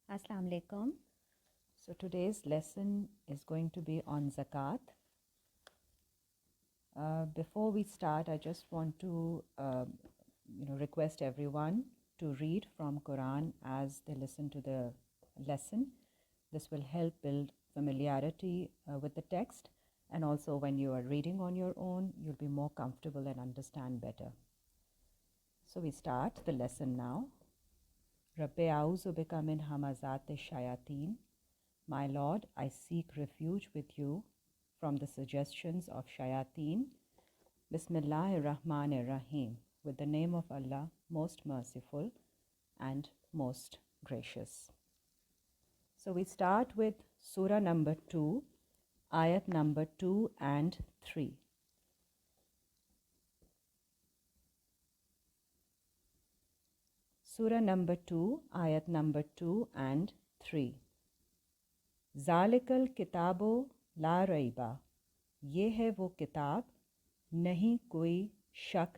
Assalamu alaikum. So today's lesson is going to be on zakat. Before we start, I just want to request everyone to read from Quran as they listen to the lesson. This will help build familiarity with the text, and also when you are reading on your own, you'll be more comfortable and understand better. So we start the lesson now. Rabbi a'udhu bika min hamazat shayateen. My Lord, I seek refuge with you from the suggestions of shayateen. Bismillahir Rahmanir Rahim. With the name of Allah, most merciful and most gracious. So we start with Surah number 2, Ayat number 2 and 3. Surah number 2, Ayat number 2 and 3. ذالکل کتابو لا ریبا، یہ ہے وہ کتاب نہیں کوئی شک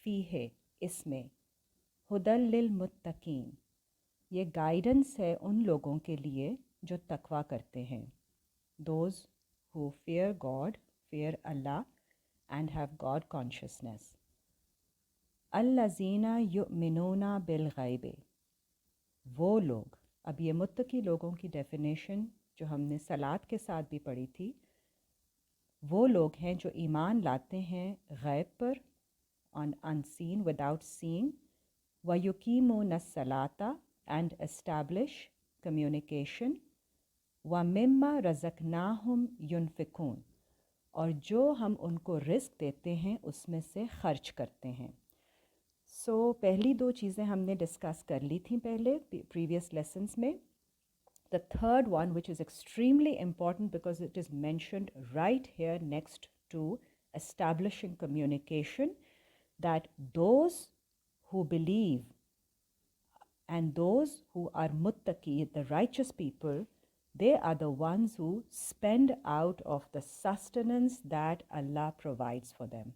فی ہے اس میں، ہدی للمتقین، یہ گائیڈنس ہے ان لوگوں کے لیے جو تقوی کرتے ہیں، those who fear God, fear Allah and have God consciousness. الذین یؤمنون بالغیب، وہ لوگ، اب یہ متقی لوگوں کی ڈیفینیشن جو ہم نے صلات کے ساتھ بھی پڑھی تھی، وہ لوگ ہیں جو ایمان لاتے ہیں غیب پر، آن ان سین وداؤٹ سینگ، وَيُقِيمُونَ الصَّلَاةَ اینڈ اسٹیبلش کمیونیکیشن، وَمِمَّا رَزَقْنَاهُمْ يُنْفِقُونَ، اور جو ہم ان کو رزق دیتے ہیں اس میں سے خرچ کرتے ہیں. سو پہلی دو چیزیں ہم نے ڈسکس کر لی تھیں پہلے پریویس لیسنس میں. The third one, which is extremely important because it is mentioned right here next to establishing communication, that those who believe and those who are muttaqi, the righteous people, they are the ones who spend out of the sustenance that Allah provides for them.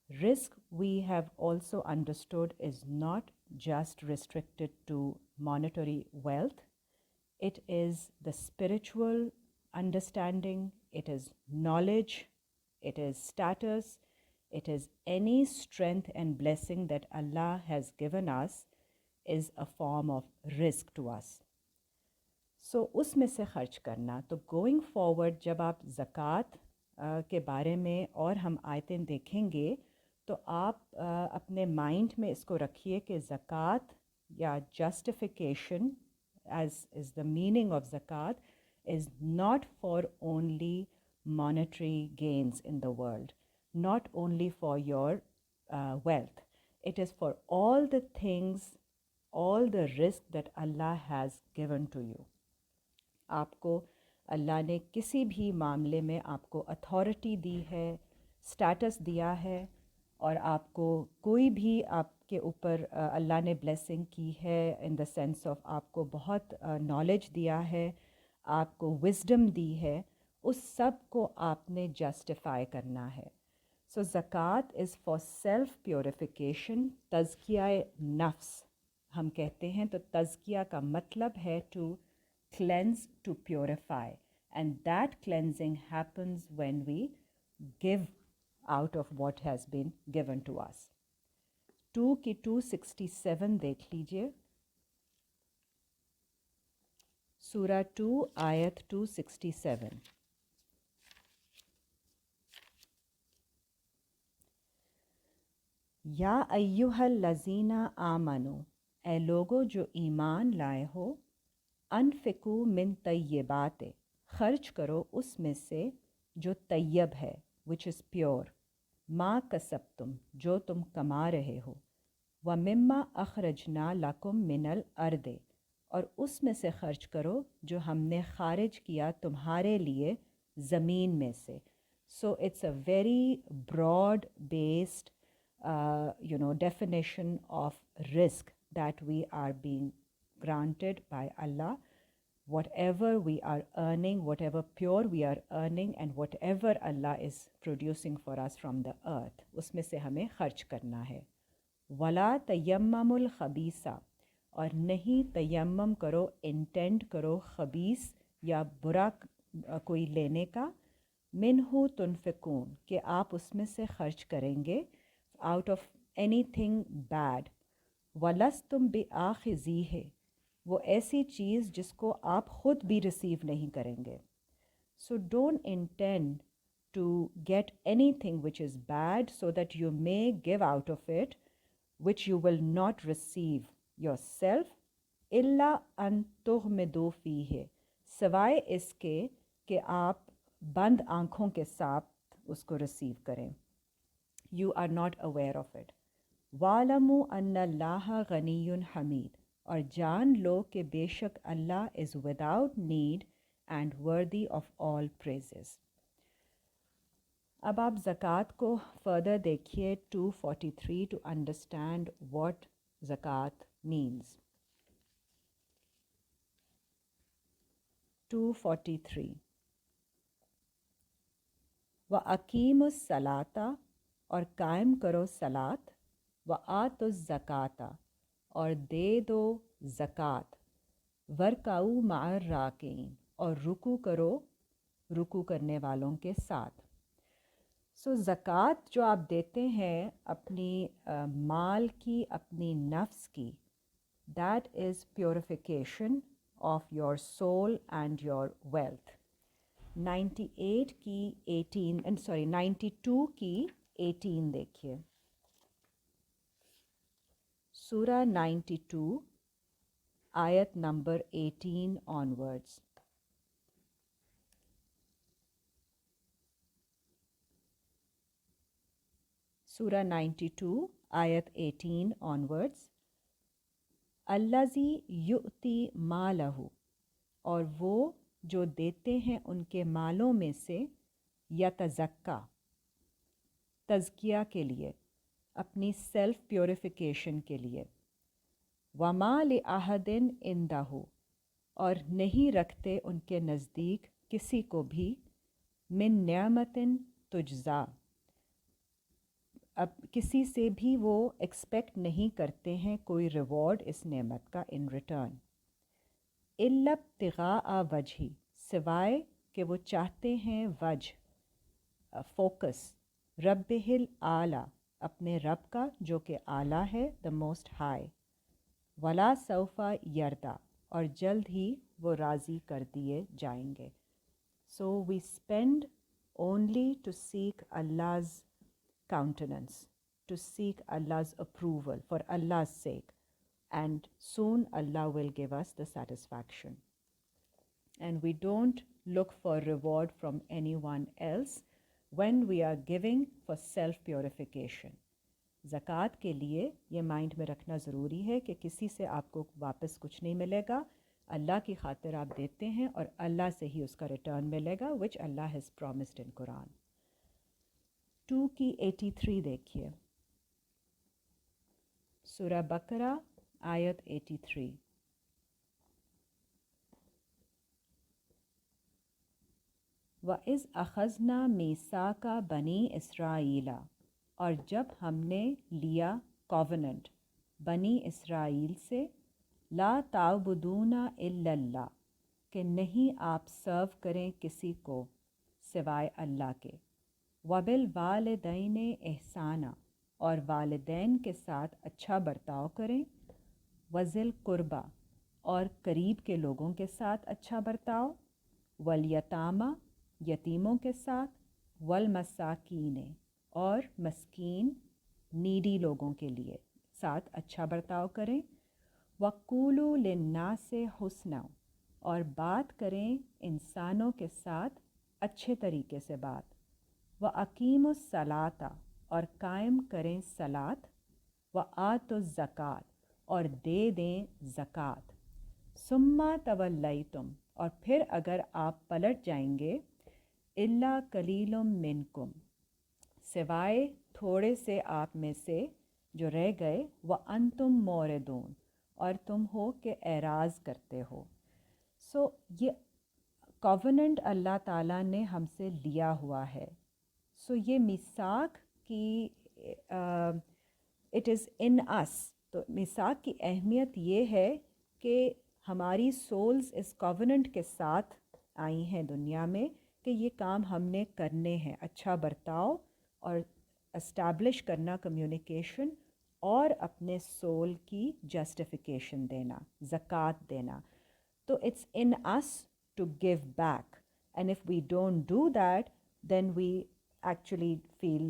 Risk, we have also understood, is not just restricted to monetary wealth. It is the spiritual understanding, it is knowledge, it is status, it is any strength and blessing that Allah has given us is a form of risk to us. So اس میں سے خرچ کرنا. تو going forward جب آپ زکوٰۃ کے بارے میں اور ہم آیتیں دیکھیں گے تو آپ اپنے مائنڈ میں اس کو رکھیے کہ زکوٰۃ یا justification as is the meaning of zakat is not for only monetary gains in the world, not only for your wealth. It is for all the things, all the risk that Allah has given to you. آپ کو اللہ نے کسی بھی معاملے میں آپ کو authority دی ہے، اسٹیٹس دیا ہے، اور آپ کو کوئی بھی آپ کے اوپر اللہ نے بلیسنگ کی ہے ان دا سینس آف آپ کو بہت نالج دیا ہے، آپ کو وزڈم دی ہے، اس سب کو آپ نے جسٹیفائی کرنا ہے. سو زکوٰۃ از فار سیلف پیوریفیکیشن، تزکیہ نفس ہم کہتے ہیں. تو تزکیہ کا مطلب ہے to cleanse, to purify, and that cleansing happens when we give out of what has been given to us. 2 کی 267 دیکھ لیجئے. سورہ 2 آیت 267. یا ایہا الذین آمنو، اے لوگو جو ایمان لائے ہو، انفقوا من طیبات، خرچ کرو اس میں سے جو طیب ہے، which is pure، ما کسبتم، جو تم کما رہے ہو، وَمِمَّا أَخْرَجْنَا لَكُم مِّنَ الْأَرْضِ، اور اس میں سے خرچ کرو جو ہم نے خارج کیا تمہارے لیے زمین میں سے. So it's a very broad based definition of risk that we are being granted by Allah. Whatever we are earning, whatever pure we are earning, and whatever Allah is producing for us from the earth, اس میں سے ہمیں خرچ کرنا ہے. وَلَا تَيَمَّمُ الْخَبِيثَ، اور نہیں تیمم کرو، انٹینڈ کرو خبیث یا برا کوئی لینے کا، منہ تنفقون کہ آپ اس میں سے خرچ کریں گے، out of anything bad, وَلَسْتُمْ بِآخِذِیہِ وہ ایسی چیز جس کو آپ خود بھی ریسیو نہیں کریں گے. So don't intend to get anything which is bad so that you may give out of it which you will not receive yourself الا ان تغمضوا فیہ، سوائے اس کے کہ آپ بند آنکھوں کے ساتھ اس کو ریسیو کریں. You are not aware of it. وَاعْلَمُوا أَنَّ اللَّهَ غَنِيٌّ حَمِيدٌ اور جان لو کہ بے شک Allah is without need and worthy of all praises. اب آپ زکوٰۃ کو فردر دیکھیے 243 ٹو انڈرسٹینڈ واٹ زکوٰۃ مینز. 243 وَأَقِیمُوا الصَّلَاةَ اور قائم کرو صلاۃ، وَآتُوا الزَّکَاةَ اور دے دو زکوٰۃ، وَارْکَعُوا مَعَ الرَّاکِعِینَ اور رکوع کرو رکوع کرنے والوں کے ساتھ. سو زکوٰۃ جو آپ دیتے ہیں اپنی مال کی، اپنی نفس کی، that is purification of your soul and your wealth. 98 کی 92 کی 18 دیکھیے. سورہ 92 آیت نمبر 18 آنورڈس. سورہ 92 آیت 18 آنورڈس. الذی یؤتی مالہ اور وہ جو دیتے ہیں ان کے مالوں میں سے، یتزکیٰ تزکیہ کے لیے، اپنی سیلف پیوریفیکیشن کے لیے. وما لأحد عندہ اور نہیں رکھتے ان کے نزدیک کسی کو بھی، من نعمت تجزا اب کسی سے بھی وہ ایکسپیکٹ نہیں کرتے ہیں کوئی ریوارڈ اس نعمت کا ان ریٹرن. الا ابتغاء وجہ سوائے کہ وہ چاہتے ہیں وجہ فوکس، ربہ الاعلیٰ اپنے رب کا جو کہ اعلیٰ ہے، دا موسٹ ہائی. ولا سوف یردا اور جلد ہی وہ راضی کر دیے جائیں گے. So we spend only to seek Allah's countenance, to seek Allah's approval for Allah's sake, and soon Allah will give us the satisfaction. And we don't look for reward from anyone else when we are giving for self-purification. زکوٰۃ کے لیے یہ mind میں رکھنا ضروری ہے کہ کسی سے آپ کو واپس کچھ نہیں ملے گا، اللہ کی خاطر آپ دیتے ہیں اور اللہ سے ہی اس کا ریٹرن ملے گا، which Allah has promised in Quran. 2 کی 83 دیکھیے. سورہ بقرہ آیت 83. وَإِذْ أَخَذْنَا مِيثَاقَ بَنِي إِسْرَائِیلَ اور جب ہم نے لیا کووننٹ بنی اسرائیل سے، لا تعبدون الا اللہ کہ نہیں آپ سرو کریں کسی کو سوائے اللہ کے، وبالوالدین احسانا اور والدین کے ساتھ اچھا برتاؤ کریں، وذی القربیٰ اور قریب کے لوگوں کے ساتھ اچھا برتاؤ، والیتامى یتیموں کے ساتھ، والمساکین اور مسکین نیڈی لوگوں کے لیے ساتھ اچھا برتاؤ کریں، وقولوا للناس حسنا اور بات کریں انسانوں کے ساتھ اچھے طریقے سے بات، وَأَقِیمُوا الصَّلَاةَ اور قائم کریں صلاۃ، وَآتُوا الزَّکَاةَ اور دے دیں زکوٰۃ، ثُمَّ تَوَلَّیْتُمْ اور پھر اگر آپ پلٹ جائیں گے، إِلَّا قَلِیلٌ مِّنکُم سوائے تھوڑے سے آپ میں سے جو رہ گئے، وَأَنْتُمْ مُعْرِضُونَ اور تم ہو کہ اعراض کرتے ہو. سو یہ کووننٹ اللہ تعالیٰ نے ہم سے لیا ہوا ہے. سو یہ میثاق کی اٹ از ان اس، تو تو میثاق کی اہمیت یہ ہے کہ ہماری سولز اس کووننٹ کے ساتھ آئی ہیں دنیا میں کہ یہ کام ہم نے کرنے ہیں، اچھا برتاؤ اور اسٹیبلش کرنا کمیونیکیشن اور اپنے سول کی جسٹیفیکیشن دینا، زکوٰۃ دینا. تو it's in us to give back, and if we don't do that then we actually feel,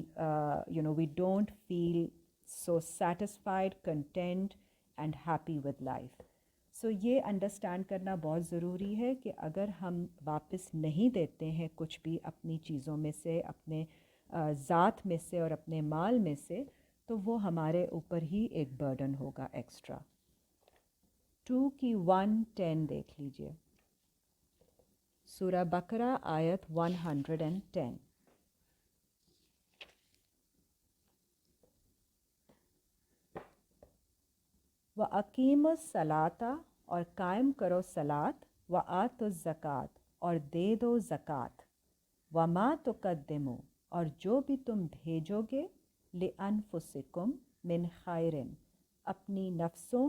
we don't feel so satisfied, content and happy with life. So یہ understand کرنا بہت ضروری ہے کہ اگر ہم واپس نہیں دیتے ہیں کچھ بھی اپنی چیزوں میں سے، اپنے ذات میں سے اور اپنے مال میں سے، تو وہ ہمارے اوپر ہی ایک برڈن ہوگا ایکسٹرا. 2 کی 110 دیکھ لیجئے، سورہ بقرہ آیت 110. وَأَقِیمُوا الصَّلَاةَ اور قائم کرو صلاۃ، وَآتُوا الزَّکَاۃ اور دے دو زکوٰۃ، وَمَا تُقَدِّمُوا اور جو بھی تم بھیجو گے، لِأَنفُسِکُم مِّن خَیْرٍ اپنی نفسوں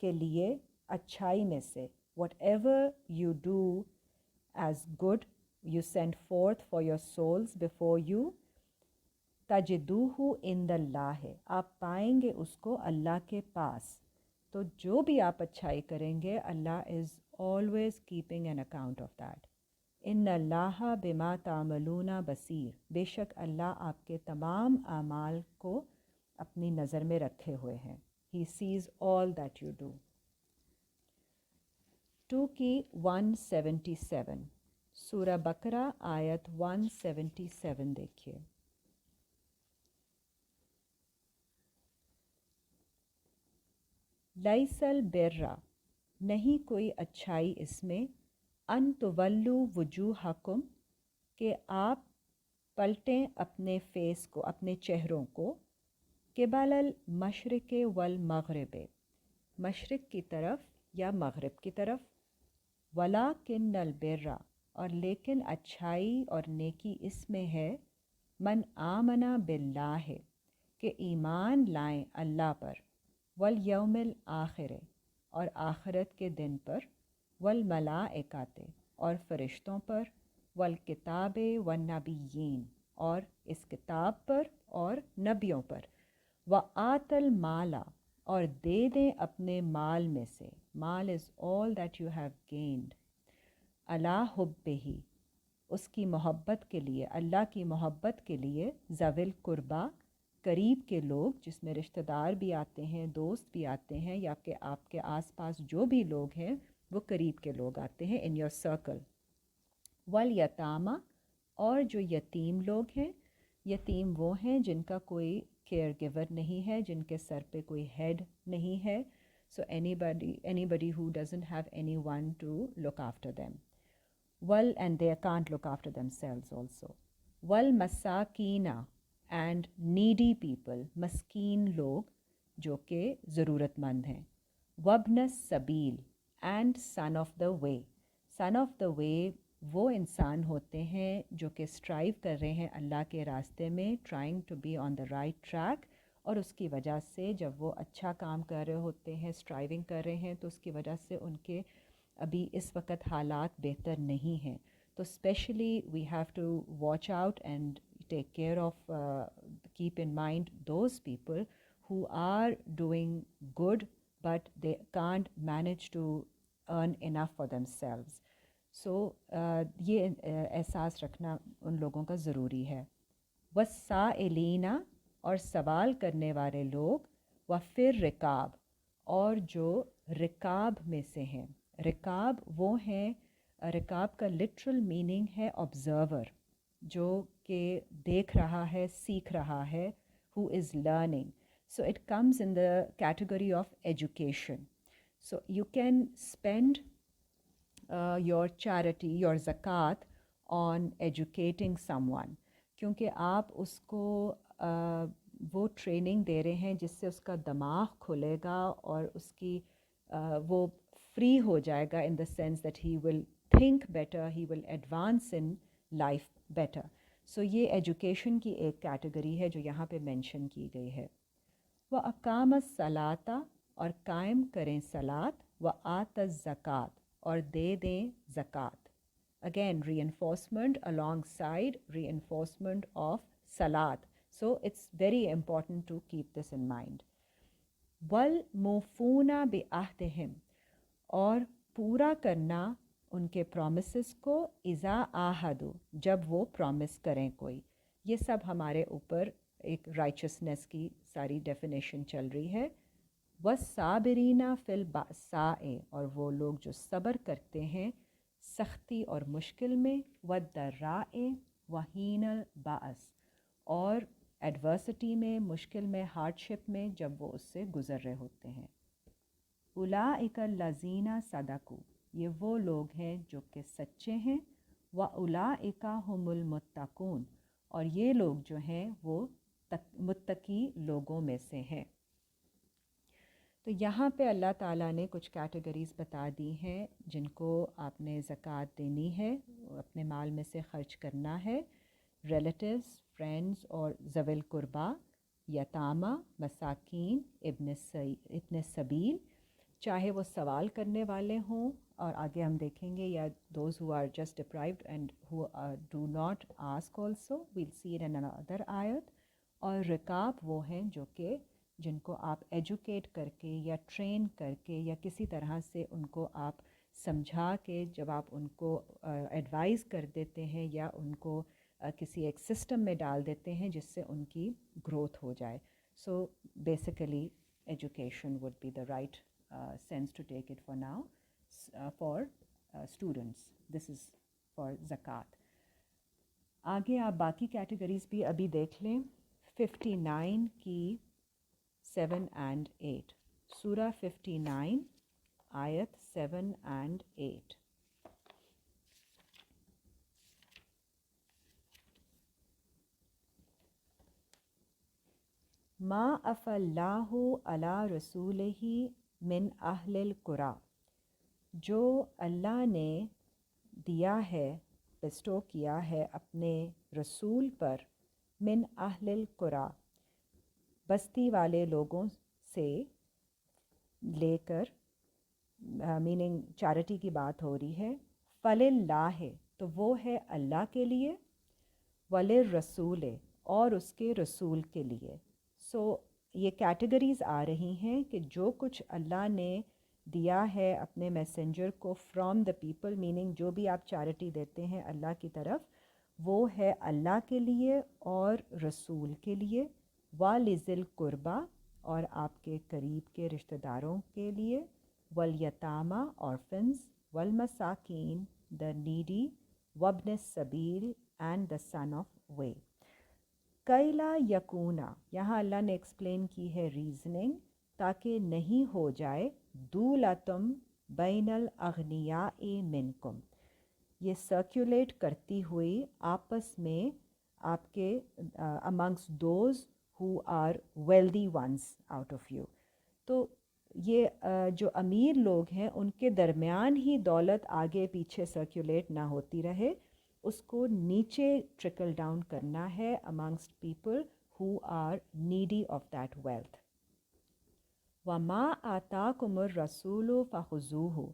کے لیے اچھائی میں سے، whatever you do as good you send forth for your souls before you, تجدوہ عند اللہ آپ پائیں گے اس کو اللہ کے پاس. تو جو بھی آپ اچھائی کریں گے، Allah is always keeping an account of that. ان اللہ بما تعملون بصیر بے شک اللہ آپ کے تمام اعمال کو اپنی نظر میں رکھے ہوئے ہیں. He sees all that you do. 2 کی 177 سورہ بقرہ آیت 177 دیکھیے. لیس البر نہیں کوئی اچھائی اس میں، ان تولو وجوہکم کہ آپ پلٹیں اپنے فیس کو، اپنے چہروں کو، قبل المشرق والمغرب مشرق کی طرف یا مغرب کی طرف، ولاکن البر اور لیکن اچھائی اور نیکی اس میں ہے، من آمنا باللہ کہ ایمان لائیں اللہ پر، والیوم الآخر اور آخرت کے دن پر، والملائکۃ اور فرشتوں پر، والکتاب والنبیین اور اس کتاب پر اور نبیوں پر، وآت المال اور دے دیں اپنے مال میں سے، مال is all that you have gained, علی حبہ اس کی محبت کے لیے، اللہ کی محبت کے لیے، ذوی القربیٰ قریب کے لوگ جس میں رشتہ دار بھی آتے ہیں، دوست بھی آتے ہیں، یا کہ آپ کے آس پاس جو بھی لوگ ہیں وہ قریب کے لوگ آتے ہیں، ان یور سرکل، والیتامى اور جو یتیم لوگ ہیں. یتیم وہ ہیں جن کا کوئی کیئر گیور نہیں ہے، جن کے سر پہ کوئی ہیڈ نہیں ہے. سو anybody who doesn't have anyone to look after them. And they can't look after themselves also. والمساکین اینڈ نیڈی پیپل مسکین لوگ جو کہ ضرورت مند ہیں. وابن السبیل and son of the way son of the way وہ انسان ہوتے ہیں جو کہ اسٹرائیو کر رہے ہیں اللہ کے راستے میں، trying to be on the right track, اور اس کی وجہ سے جب وہ اچھا کام کر رہے ہوتے ہیں، اسٹرائیونگ کر رہے ہیں، تو اس کی وجہ سے ان کے ابھی اس وقت حالات بہتر نہیں ہیں. تو especially we have to watch out and take care of, keep in mind those people who are doing good but they can't manage to earn enough for themselves. So یہ احساس رکھنا ان لوگوں کا ضروری ہے. والسائلین اور سوال کرنے والے لوگ، وفر رکاب اور جو رکاب میں سے ہیں. رکاب وہ ہیں، رکاب کا لٹرل میننگ ہے آبزرور، جو کہ دیکھ رہا ہے، سیکھ رہا ہے، who is learning. So it comes in the category of education. So you can spend your charity, your zakat on educating someone، کیونکہ آپ اس کو وہ ٹریننگ دے رہے ہیں جس سے اس کا دماغ کھلے گا اور اس کی وہ فری ہو جائے گا in the sense that he will think better, he will advance in life better. سو یہ ایجوکیشن کی ایک کیٹیگری ہے جو یہاں پہ مینشن کی گئی ہے. و اقام الصلاۃ اور قائم کریں صلاۃ، و آت الزکات اور دے دیں زکوٰۃ. Again, reinforcement alongside reinforcement of salat. So it's very important to keep this in mind. وَالْمُوفُونَ بِعَهْدِهِمْ اور پورا کرنا ان کے پرومسز کو، اذا عاہدوا جب وہ پرومس کریں کوئی. یہ سب ہمارے اوپر ایک رائچسنس کی ساری ڈیفینیشن چل رہی ہے. وَالصَّابِرِينَ فِي الْبَأْسَاءِ اور وہ لوگ جو صبر کرتے ہیں سختی اور مشکل میں، وَالضَّرَّاءِ وَحِینَ الْبَأْسِ اور ایڈورسٹی میں، مشکل میں، ہارڈشپ میں جب وہ اس سے گزر رہے ہوتے ہیں. اولئک الذین صدقوا یہ وہ لوگ ہیں جو کہ سچے ہیں. واولئک هم المتقون اور یہ لوگ جو ہیں وہ متقی لوگوں میں سے ہیں. تو یہاں پہ اللہ تعالیٰ نے کچھ کیٹیگریز بتا دی ہیں جن کو آپ نے زکوٰۃ دینی ہے، اپنے مال میں سے خرچ کرنا ہے. ریلیٹیوز، فرینڈز اور ذوی القربا، یتامہ، مساکین، ابن سبیل، چاہے وہ سوال کرنے والے ہوں اور آگے ہم دیکھیں گے، یا those who are just deprived and who do not ask also, we'll see it in other آیت. اور رکاب وہ ہیں جو کہ جن کو آپ ایجوکیٹ کر کے یا ٹرین کر کے یا کسی طرح سے ان کو آپ سمجھا کے جب آپ ان کو ایڈوائز کر دیتے ہیں یا ان کو کسی ایک سسٹم میں ڈال دیتے ہیں جس سے ان کی گروتھ ہو جائے. So basically education would be the right sense to take it for now. For students this is for zakat. آگے آپ باقی کیٹیگریز بھی ابھی دیکھ لیں. 59 کی 7 and 8 سورہ 59 آیت 7 and 8. ما اف اللہ علی رسولہ من اہل القریٰ جو اللہ نے دیا ہے، بسٹو کیا ہے اپنے رسول پر، من اہل القریٰ بستی والے لوگوں سے لے کر، میننگ چیریٹی کی بات ہو رہی ہے. فللہ تو وہ ہے اللہ کے لیے، وللرسول اور اس کے رسول کے لیے. سو یہ کیٹیگریز آ رہی ہیں کہ جو کچھ اللہ نے دیا ہے اپنے میسنجر کو فرام دا پیپل، میننگ جو بھی آپ چیریٹی دیتے ہیں اللہ کی طرف، وہ ہے اللہ کے لیے اور رسول کے لیے. وَلِذِي الْقُرْبَى اور آپ کے قریب کے رشتہ داروں کے لیے. وَالْيَتَامَى orphans. وَالْمَسَاكِينَ the needy. وَابْنِ السَّبِيلِ and the son of way. کَيْلَا يَكُونَ یہاں اللہ نے ایکسپلین کی ہے ریزننگ، تاکہ نہیں ہو جائے دولتم بین الاغنیاء منکم، یہ سرکولیٹ کرتی ہوئی آپس میں آپ کے amongst those who are wealthy ones out of you. تو یہ جو امیر لوگ ہیں ان کے درمیان ہی دولت آگے پیچھے سرکولیٹ نہ ہوتی رہے، اس کو نیچے ٹرکل ڈاؤن کرنا ہے amongst people who are needy of that wealth. وَمَا آتَاكُمُ الرَّسُولُ فَخُذُوهُ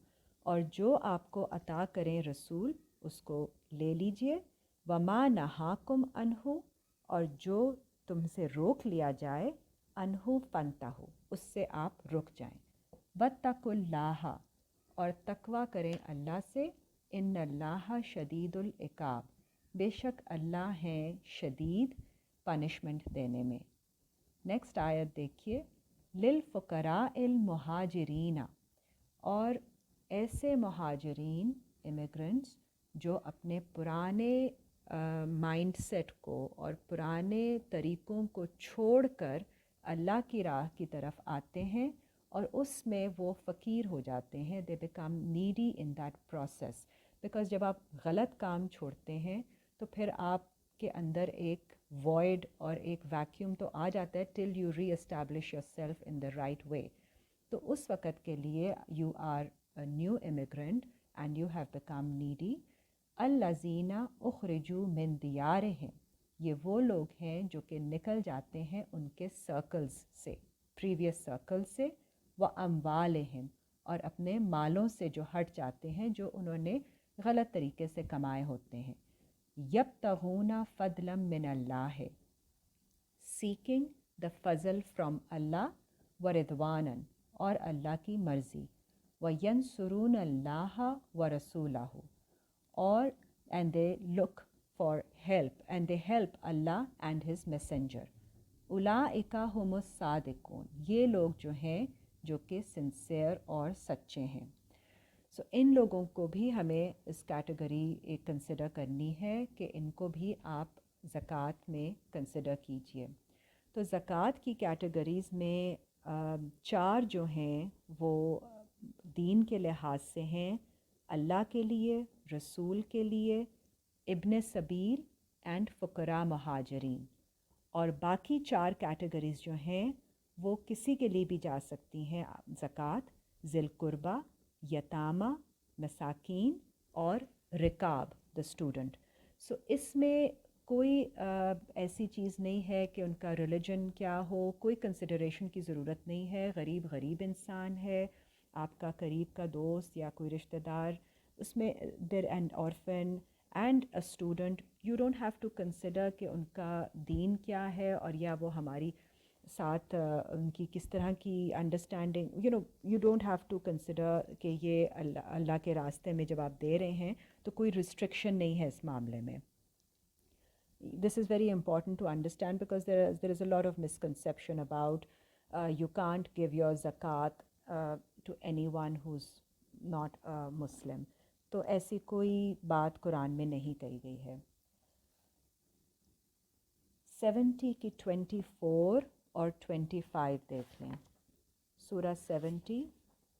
اور جو آپ کو عطا کریں رسول اس کو لے لیجئے. وَمَا نَهَاكُمْ عَنْهُ اور جو تم سے روک لیا جائے، عَنْهُ فَانْتَهُ اس سے آپ رک جائیں. وَاتَّقُوا اللَّهَ اور تقوی کریں اللہ سے. ان اللہ شدید العقاب بے شک اللہ ہیں شدید پنشمنٹ دینے میں. نیکسٹ آیت دیکھیے. للفقراء المہاجرین اور ایسے مہاجرین امیگرنٹس جو اپنے پرانے مائنڈ سیٹ کو اور پرانے طریقوں کو چھوڑ کر اللہ کی راہ کی طرف آتے ہیں اور اس میں وہ فقیر ہو جاتے ہیں. They become needy in that process, because جب آپ غلط کام چھوڑتے ہیں تو پھر آپ کے اندر ایک وائڈ اور ایک ویکیوم تو آ جاتا ہے till you reestablish yourself in the right way. تو اس وقت کے لیے you are a new immigrant and you have become needy. الذین اخرجوا من دیارہم یہ وہ لوگ ہیں جو کہ نکل جاتے ہیں ان کے سرکلز سے. پریویس سرکل سے، و اموالہم اور اپنے مالوں سے جو ہٹ جاتے ہیں، جو انہوں نے غلط طریقے سے کمائے ہوتے ہیں. یبتغون فضلا من اللہ، سیکنگ دا فضل فرام اللہ و رضوانا اور اللہ کی مرضی، وینصرون اللہ و رسولہ اور and they look for help and they help Allah and his messenger. اولئک ہم الصادقون، یہ لوگ جو ہیں جو کہ سنسیئر اور سچے ہیں. سو ان لوگوں کو بھی ہمیں اس کیٹیگری ایک کنسیڈر کرنی ہے کہ ان کو بھی آپ زکوٰۃ میں کنسیڈر کیجئے. تو زکوٰۃ کی کیٹیگریز میں چار جو ہیں وہ دین کے لحاظ سے ہیں، اللہ کے لیے، رسول کے لیے، ابن سبیل اینڈ فقراء مہاجرین. اور باقی چار کیٹیگریز جو ہیں وہ کسی کے لیے بھی جا سکتی ہیں زکوٰۃ: ذی القربہ، یتامہ، مساکین اور رکاب دا اسٹوڈنٹ. سو اس میں کوئی ایسی چیز نہیں ہے کہ ان کا ریلیجن کیا ہو، کوئی کنسیڈریشن کی ضرورت نہیں ہے. غریب غریب انسان ہے، آپ کا قریب کا دوست یا کوئی رشتہ دار، اس میں there and orphan and a student, you don't have to consider کہ ان کا دین کیا ہے اور یا وہ ہماری ساتھ ان کی کس طرح کی understanding, you don't have to consider کہ یہ اللہ کے راستے میں جب آپ دے رہے ہیں تو کوئی ریسٹرکشن نہیں ہے اس معاملے میں. This is very important to understand because there is a lot of misconception about you can't give your zakat to anyone who's not a Muslim. تو ایسی کوئی بات قرآن میں نہیں کہی گئی ہے. 70 کی 24 اور 25 دیکھ لیں. سورہ 70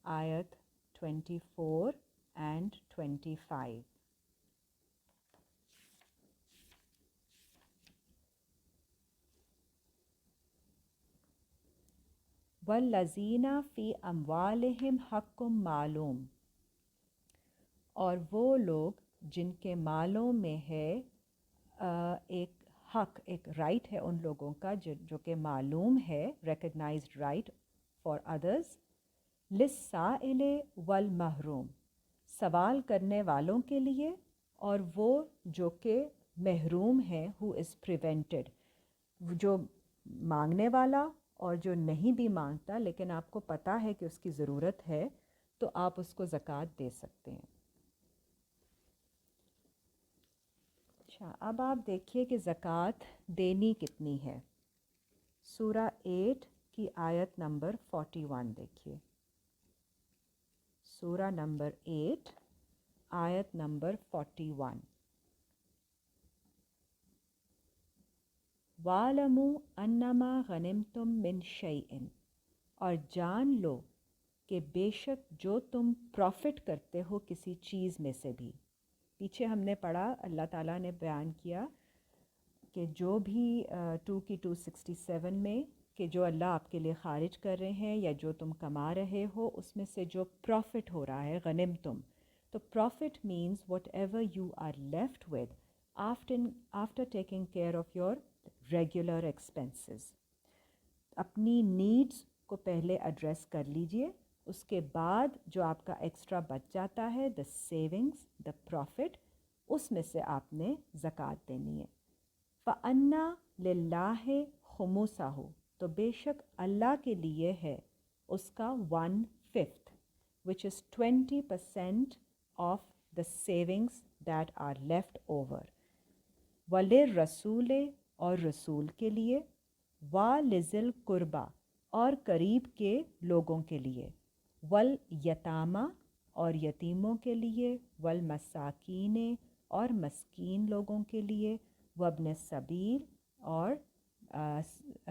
آیت 24 اینڈ 25. والذین فی اموالہم حق معلوم، اور وہ لوگ جن کے مالوں میں ہے ایک حق، ایک رائٹ ہے ان لوگوں کا جو کہ معلوم ہے، ریکگنائزڈ رائٹ فار ادرس. للسائل والمحروم، سوال کرنے والوں کے لیے اور وہ جو کہ محروم ہیں، ہو از پریونٹڈ، جو مانگنے والا اور جو نہیں بھی مانگتا لیکن آپ کو پتہ ہے کہ اس کی ضرورت ہے تو آپ اس کو زکوٰۃ دے سکتے ہیں. اچھا، اب آپ دیکھیے کہ زکوٰۃ دینی کتنی ہے. سورہ 8 کی آیت نمبر 41 دیکھیے. سورہ نمبر 8 آیت نمبر 41. وَاعْلَمُوا أَنَّمَا غَنِمْتُم مِّن شَيْءٍ، اور جان لو کہ بے شک جو تم پروفٹ کرتے ہو کسی چیز میں سے بھی. پیچھے ہم نے پڑھا، اللہ تعالیٰ نے بیان کیا کہ جو بھی 2 کی 267 میں کہ جو اللہ آپ کے لیے خارج کر رہے ہیں یا جو تم کما رہے ہو اس میں سے جو پروفٹ ہو رہا ہے، غنمتم. تو profit means whatever you are left with after taking care of your regular expenses. اپنی نیڈس کو پہلے ایڈریس کر لیجئے، اس کے بعد جو آپ کا ایکسٹرا بچ جاتا ہے، دا سیونگس، دا پروفٹ، اس میں سے آپ نے زکوٰۃ دینی ہے. فَأَنَّا لِلَّهِ خُمُسَهُ، تو بے شک اللہ کے لیے ہے اس کا 1/5 which is 20% of the savings that are left over. وَلِلرَّسُولِ، اور رسول کے لیے، وَلِذِي الْقُرْبَى، اور قریب کے لوگوں کے لیے، وَالْيَتَامَى، اور یتیموں کے لیے، وَالْمَسَاكِينِ، اور مسکین لوگوں کے لیے، وَابْنِ السَّبِيلِ، اور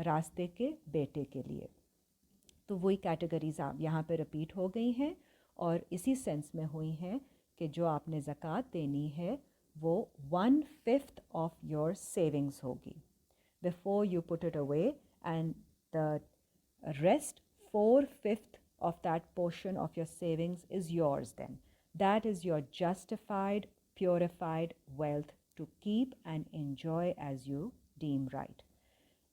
راستے کے بیٹے کے لیے. تو وہی کیٹیگریز آپ یہاں پہ رپیٹ ہو گئی ہیں اور اسی سینس میں ہوئی ہیں کہ جو آپ نے زکوٰۃ دینی ہے وہ 1/5 آف یور سیونگس ہوگی before you put it away, and the rest 4/5 of that portion of your savings is yours then. That is your justified, purified wealth to keep and enjoy as you deem right.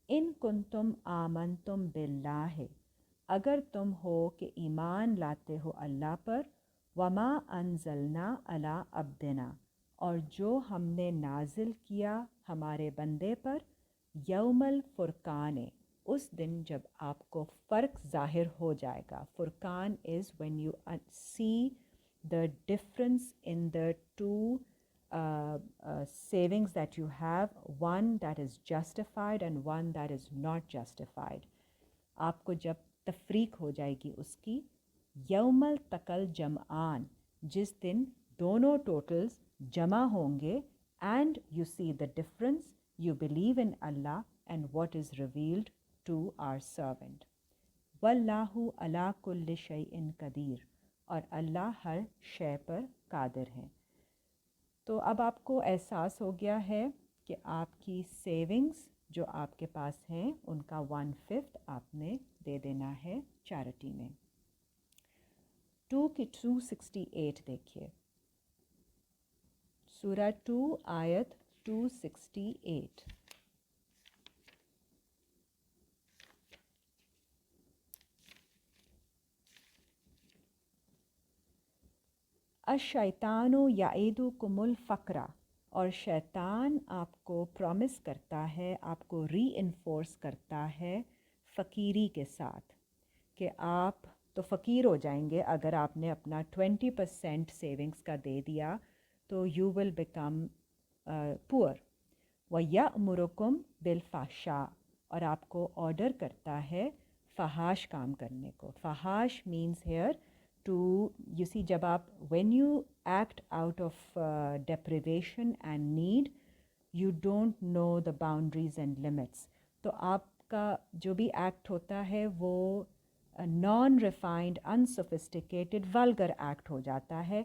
In kuntum amantum billahi, اگر تم ہو کہ ایمان لاتے ہو اللہ پر، وما انزلنا علی عبدنا، اور جو ہم نے نازل کیا ہمارے بندے پر، یوم الفرقان، اس دن جب آپ کو فرق ظاہر ہو جائے گا. فرقان از when you see the difference in the two savings that you have, one that is justified and one that is not justified. آپ کو جب تفریق ہو جائے گی اس کی. یوم التقل جمعان، جس دن دونوں ٹوٹلز جمع ہوں گے. And you see the difference, you believe in Allah and what is revealed to our servant. واللہ علی کل شیء قدیر، اور اللہ ہر شے پر قادر ہے. تو اب آپ کو احساس ہو گیا ہے کہ آپ کی سیونگز جو آپ کے پاس ہیں ان کا 1/5 آپ نے دے دینا ہے چیریٹی میں. 2 کی 268 دیکھیے، سورہ 2 آیت 268. الشیطان یعدکم الفقر، اور شیطان آپ کو پرومس کرتا ہے، آپ کو ری انفورس کرتا ہے فقیری کے ساتھ، کہ آپ تو فقیر ہو جائیں گے اگر آپ نے اپنا 20% سیونگز کا دے دیا تو یو ول بیکم پور. وَيَأْمُرُكُمْ بِالْفَحْشَاءِ، اور آپ کو آرڈر کرتا ہے فحاش کام کرنے کو. فحاش means here to you see, جب آپ when you act out of deprivation and need, you don't know the boundaries and limits. تو آپ کا جو بھی ایکٹ ہوتا ہے وہ non refined, unsophisticated, vulgar act ہو جاتا ہے،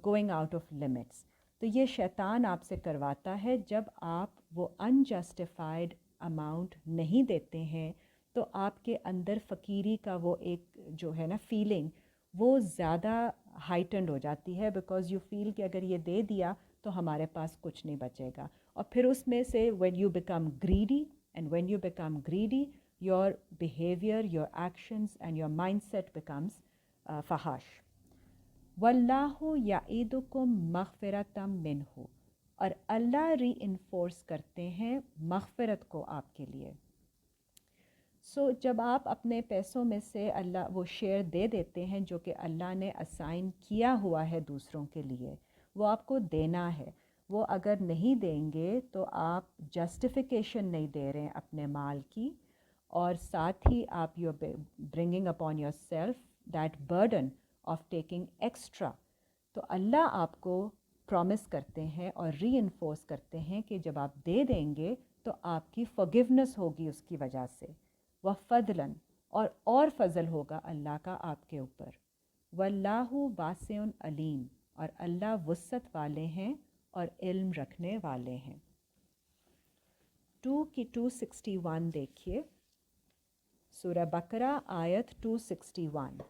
گوئنگ آؤٹ آف لمٹس. تو یہ شیطان آپ سے کرواتا ہے. جب آپ وہ انجسٹیفائڈ اماؤنٹ نہیں دیتے ہیں تو آپ کے اندر فقیری کا وہ ایک جو ہے نا فیلنگ، وہ زیادہ ہائٹنڈ ہو جاتی ہے، بیکاز یو فیل کہ اگر یہ دے دیا تو ہمارے پاس کچھ نہیں بچے گا. اور پھر اس میں سے when you become greedy, and when you become greedy your behavior, your actions and your mindset becomes فحاش. واللہ یعدکم مغفرۃ منہ، اور اللہ ری انفورس کرتے ہیں مغفرت کو آپ کے لیے. سو جب آپ اپنے پیسوں میں سے اللہ وہ شیئر دے دیتے ہیں جو کہ اللہ نے اسائن کیا ہوا ہے دوسروں کے لیے، وہ آپ کو دینا ہے. وہ اگر نہیں دیں گے تو آپ جسٹیفیکیشن نہیں دے رہے ہیں اپنے مال کی، اور ساتھ ہی آپ you bringing upon your self that burden of taking extra. تو اللہ آپ کو پرومس کرتے ہیں اور ری انفورس کرتے ہیں کہ جب آپ دے دیں گے تو آپ کی فورگیونیس ہوگی اس کی وجہ سے. وَفَضْلًا، اور فضل ہوگا اللہ کا آپ کے اوپر. واللہ واسع علیم، اور اللہ وسعت والے ہیں اور علم رکھنے والے ہیں. 2 کی 261 دیکھیے، سورہ بقرہ آیت 261.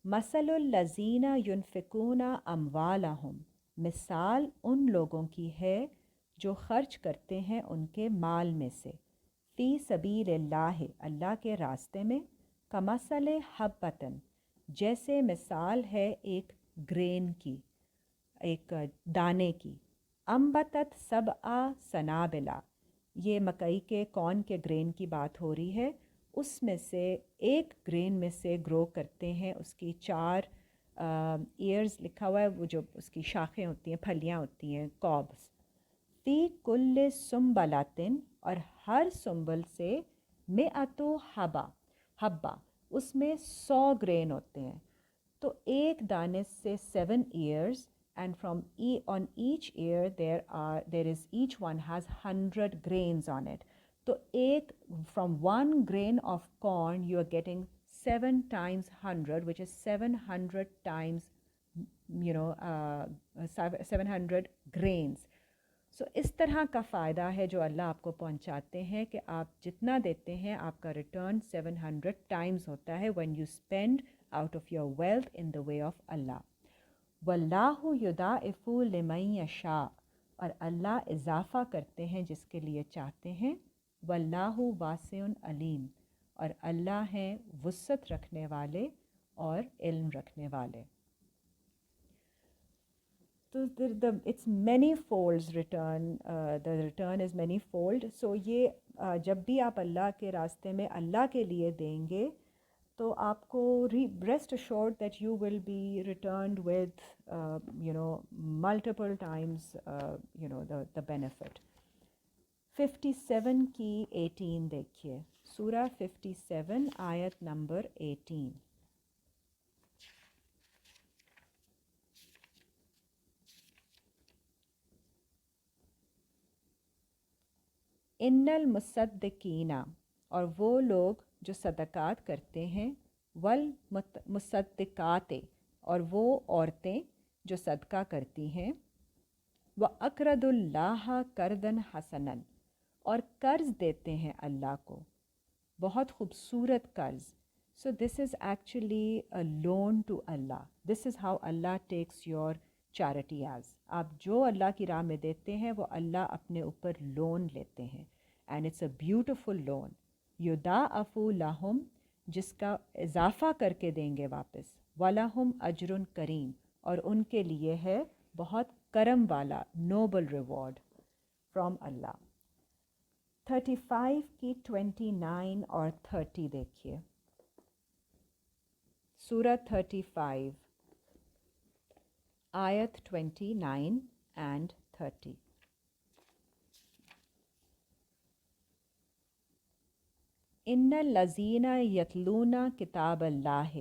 مثل الذین ینفقون اموالہم، مثال ان لوگوں کی ہے جو خرچ کرتے ہیں ان کے مال میں سے، فی سبیل اللہ، اللہ کے راستے میں، کمثل حبۃ، جیسے مثال ہے ایک گرین کی، ایک دانے کی. انبتت سبع سنابلا، یہ مکئی کے کون کے گرین کی بات ہو رہی ہے. اس میں سے ایک گرین میں سے گرو کرتے ہیں، اس کی 4 ایئرز لکھا ہوا ہے، وہ جو اس کی شاخیں ہوتی ہیں، پھلیاں ہوتی ہیں، کابس. فی کل سنبلاتن، اور ہر سنبل سے مئۃ حبہ، اس میں 100 گرین ہوتے ہیں. تو ایک دانے سے 7 years, and from on each ear there is each one has 100 grains on it. تو ایک from 1 grain of corn you are getting 7 times 100, which is 700 times 700 grains. سو اس طرح کا فائدہ ہے جو اللہ آپ کو پہنچاتے ہیں کہ آپ جتنا دیتے ہیں آپ کا ریٹرن 700 ٹائمز ہوتا ہے when you spend out of your wealth in the way of Allah. واللہ یضاعف لمن یشاء، اور اللہ اضافہ کرتے ہیں جس کے لیے چاہتے ہیں. واللہ واسع علیم، اور اللہ ہیں وسعت رکھنے والے اور علم رکھنے والے. تو it's many folds return, the return is many fold. So یہ جب بھی آپ اللہ کے راستے میں اللہ کے لیے دیں گے تو آپ کو rest assured that you will be returned with multiple times the benefit. 57 کی 18 دیکھیے، سورہ 57 آیت نمبر 18. ان المصدقین، اور وہ لوگ جو صدقات کرتے ہیں، والمصدقات، اور وہ عورتیں جو صدقہ کرتی ہیں، وَأَقْرَضُوا اللَّهَ قَرْضًا حَسَنًا، اور قرض دیتے ہیں اللہ کو، بہت خوبصورت قرض. So this is actually a loan to Allah. This is how Allah takes your charities. آپ جو اللہ کی راہ میں دیتے ہیں وہ اللہ اپنے اوپر لون لیتے ہیں، and it's a beautiful loan. یضاعف لہم، جس کا اضافہ کر کے دیں گے واپس، وَلَهُمْ أَجْرٌ کریم، اور ان کے لیے ہے بہت کرم والا نوبل ریوارڈ فرام اللہ. 35 کی 29 اور 30 دیکھیے، سورہ 35 آیت 29 اینڈ 30. ان الذین یتلون کتاب اللہ،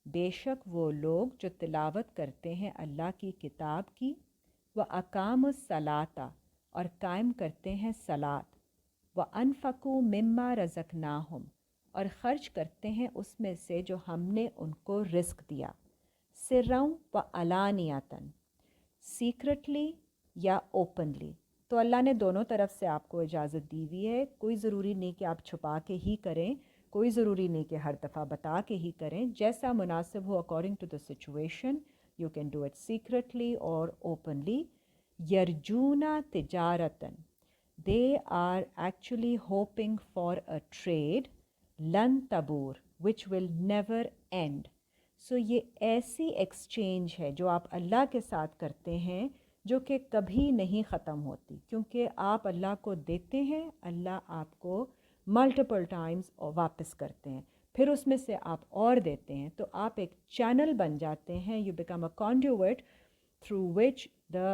بے شک وہ لوگ جو تلاوت کرتے ہیں اللہ کی کتاب کی، وَأَقَامُوا الصَّلَاةَ، اور قائم کرتے ہیں صلاۃ، وَأَنفَقُوا مِمَّا رَزَقْنَاهُمْ، اور خرچ کرتے ہیں اس میں سے جو ہم نے ان کو رزق دیا، سِرًّا وَعَلانِیَةً، سیکرٹلی یا اوپنلی. تو اللہ نے دونوں طرف سے آپ کو اجازت دی ہوئی ہے. کوئی ضروری نہیں کہ آپ چھپا کے ہی کریں، کوئی ضروری نہیں کہ ہر دفعہ بتا کے ہی کریں. جیسا مناسب ہو according to the situation, you can do it secretly اور اوپنلی. یرجونا تجارتاً، they are actually hoping for a trade, لن تبور، وچ ول نیور اینڈ. سو یہ ایسی ایکسچینج ہے جو آپ اللہ کے ساتھ کرتے ہیں جو کہ کبھی نہیں ختم ہوتی، کیونکہ آپ اللہ کو دیتے ہیں، اللہ آپ کو ملٹیپل ٹائمز واپس کرتے ہیں، پھر اس میں سے آپ اور دیتے ہیں، تو آپ ایک چینل بن جاتے ہیں. You become a conduit through which the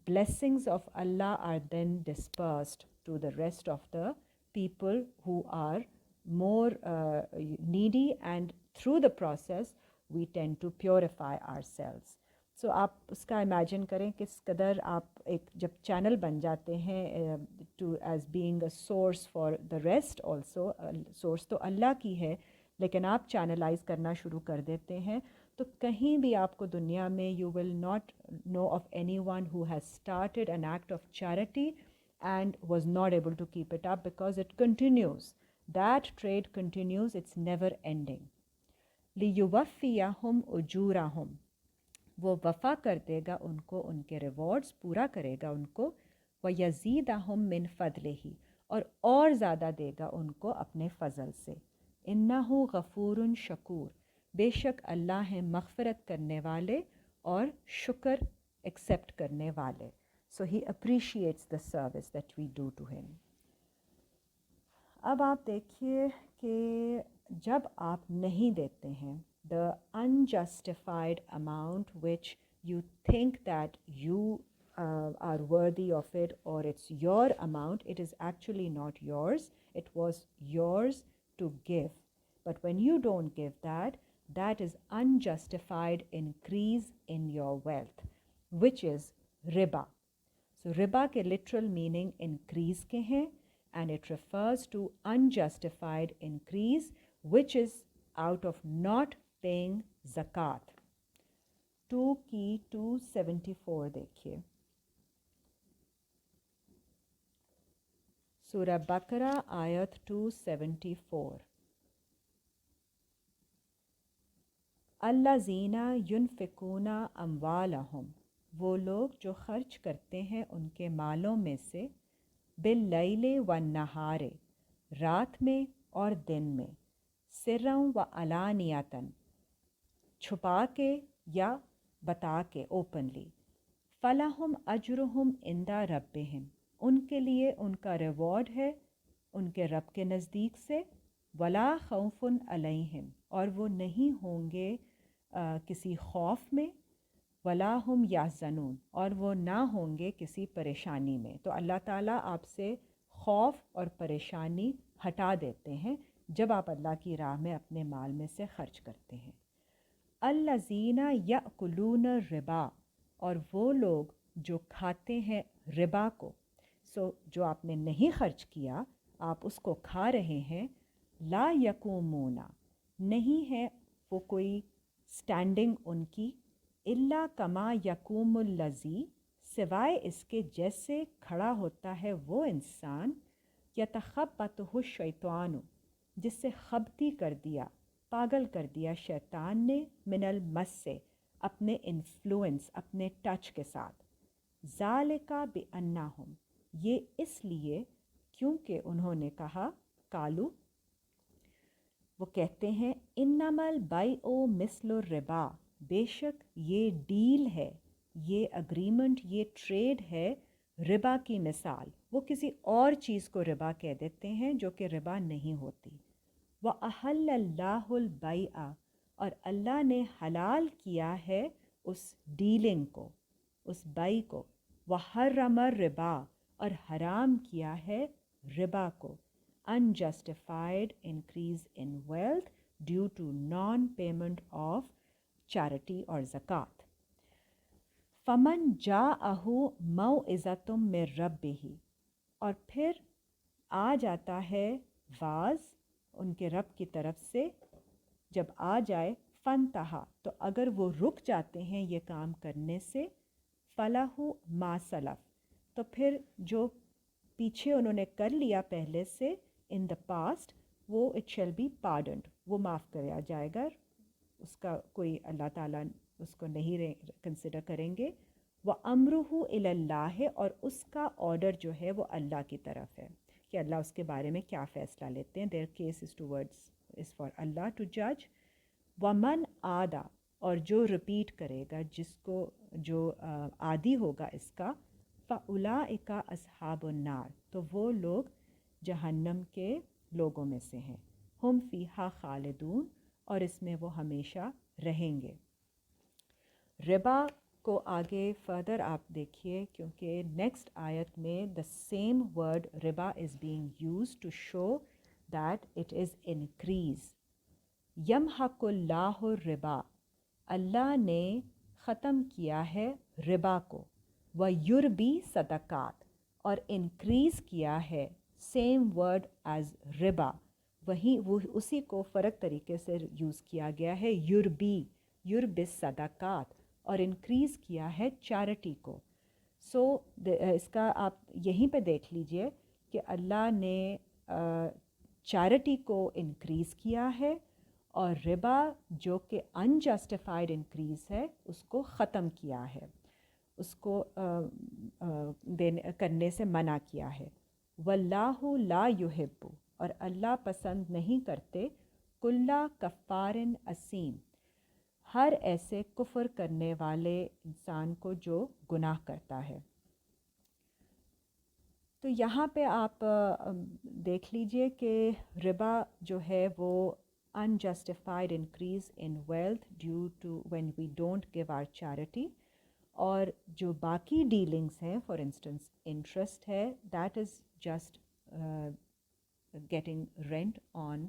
blessings of Allah are then dispersed to the rest of the people who are more needy, and through the process we tend to purify ourselves. سو آپ اس کا imagine کریں کس قدر آپ ایک جب channel بن جاتے ہیں to as being a source for the rest also. Source تو اللہ کی ہے لیکن آپ چینلائز کرنا شروع کر دیتے ہیں تو کہیں بھی آپ کو دنیا میں you will not know of anyone who has started an act of charity and was not able to keep it up because it continues. That trade continues, it's never ending. لیوفیہم اجورہم، وہ وفا کر دے گا ان کو ان کے rewards, پورا کرے گا ان کو. وَيَزِيدَهُم مِّن فَضْلِهِ، اور زیادہ دے گا ان کو اپنے فضل سے. إِنَّهُ غَفُورٌ شَكُورٌ، بے شک اللہ ہیں مغفرت کرنے والے اور شکر ایکسیپٹ کرنے والے. So he appreciates the service that we do to him. اب آپ دیکھیے کہ جب آپ نہیں دیتے ہیں the unjustified amount which you think that you are worthy of it, or it's your amount, it is actually not yours. It was yours to give. But when you don't give that, that is unjustified increase in your wealth, which is riba. So riba کے literal meaning increase کے ہیں, and it refers to unjustified increase which is out of not paying zakat. 2 کی 274 دیکھیے، سورہ بقرہ آیت 274. الذین ینفقون اموالہم، وہ لوگ جو خرچ کرتے ہیں ان کے مالوں میں سے، باللیل والنہار، رات میں اور دن میں، سرًا و علانیتاً، چھپا کے یا بتا کے، اوپنلی، فَلَهُمْ أَجْرُهُمْ عِنْدَ رَبِّهِمْ، ان کے لیے ان کا ریوارڈ ہے ان کے رب کے نزدیک سے، وَلَا خَوْفٌ عَلَيْهِمْ، اور وہ نہیں ہوں گے کسی خوف میں، وَلَا هُمْ يَحْزَنُونَ، اور وہ نہ ہوں گے کسی پریشانی میں۔ تو اللہ تعالیٰ آپ سے خوف اور پریشانی ہٹا دیتے ہیں جب آپ اللہ کی راہ میں اپنے مال میں سے خرچ کرتے ہیں۔ الذین یأکلون الربا، اور وہ لوگ جو کھاتے ہیں ربا کو، جو آپ نے نہیں خرچ کیا آپ اس کو کھا رہے ہیں، لا یقومون، نہیں ہے وہ کوئی سٹینڈنگ ان کی، الا کما یقوم الذی، سوائے اس کے جیسے کھڑا ہوتا ہے وہ انسان، یتخبطہ الشیطان، جس سے خبطی کر دیا، پاگل کر دیا شیطان نے، من المس سے، اپنے انفلوئنس، اپنے ٹچ کے ساتھ۔ ذالک بانہم، یہ اس لیے کیونکہ انہوں نے کہا، کالو، وہ کہتے ہیں، انما البیع مثل الربا، بے شک یہ ڈیل ہے، یہ اگریمنٹ، یہ ٹریڈ ہے ربا کی مثال۔ وہ کسی اور چیز کو ربا کہہ دیتے ہیں جو کہ ربا نہیں ہوتی۔ وَأَحَلَّ اللَّهُ الْبَيْعَ، اور اللہ نے حلال کیا ہے اس ڈیلنگ کو، اس بائی کو، وَحَرَّمَ الرِّبَا، اور حرام کیا ہے ربا کو، unjustified increase in wealth due to non-payment of charity اور زکوٰۃ۔ فَمَنْ جَاءَهُ مَوْعِظَةٌ مِّن رَّبِّهِ، اور پھر آ جاتا ہے واعظ ان کے رب کی طرف سے، جب آ جائے، فَانْتَہَا، تو اگر وہ رک جاتے ہیں یہ کام کرنے سے، فَلَهُ مَا سَلَف، تو پھر جو پیچھے انہوں نے کر لیا پہلے سے ان دا پاسٹ، وہ اٹ شیل بی پارڈنڈ، وہ معاف کیا جائے گا، اس کا کوئی اللہ تعالیٰ اس کو نہیں کنسیڈر کریں گے۔ وَأَمْرُهُ إِلَى اللَّهِ، اور اس کا آرڈر جو ہے وہ اللہ کی طرف ہے کہ اللہ اس کے بارے میں کیا فیصلہ لیتے ہیں۔ their case is towards is for Allah to judge۔ وَمَنْ عَادَ، اور جو رپیٹ کرے گا، جس کو جو عادی ہوگا اس کا، فَأُولَئِكَ أَصْحَابُ النَّارِ، تو وہ لوگ جہنم کے لوگوں میں سے ہیں، ہم فیہا خالدون، اور اس میں وہ ہمیشہ رہیں گے۔ ربا کو آگے فردر آپ دیکھیے، کیونکہ نیکسٹ آیت میں دا سیم ورڈ ربا is being use to show that it is increase. یمحق اللہ الربا، اللہ نے ختم کیا ہے ربا کو، ویربی صدقات، اور انکریز کیا ہے، سیم ورڈ ایز ربا، وہ اسی کو فرق طریقے سے یوز کیا گیا ہے، یرب صدقات، اور انکریز کیا ہے چیریٹی کو۔ سو اس کا آپ یہیں پہ دیکھ لیجئے کہ اللہ نے چیریٹی کو انکریز کیا ہے، اور ربا جو کہ انجسٹیفائڈ انکریز ہے اس کو ختم کیا ہے، اس کو کرنے سے منع کیا ہے۔ واللہ لا یحب، اور اللہ پسند نہیں کرتے، کل کفار اثیم، ہر ایسے کفر کرنے والے انسان کو جو گناہ کرتا ہے۔ تو یہاں پہ آپ دیکھ لیجئے کہ ربا جو ہے وہ unjustified increase in wealth due to when we don't give our charity، اور جو باقی ڈیلنگس ہیں، فار انسٹنس انٹرسٹ ہے، that is just getting rent on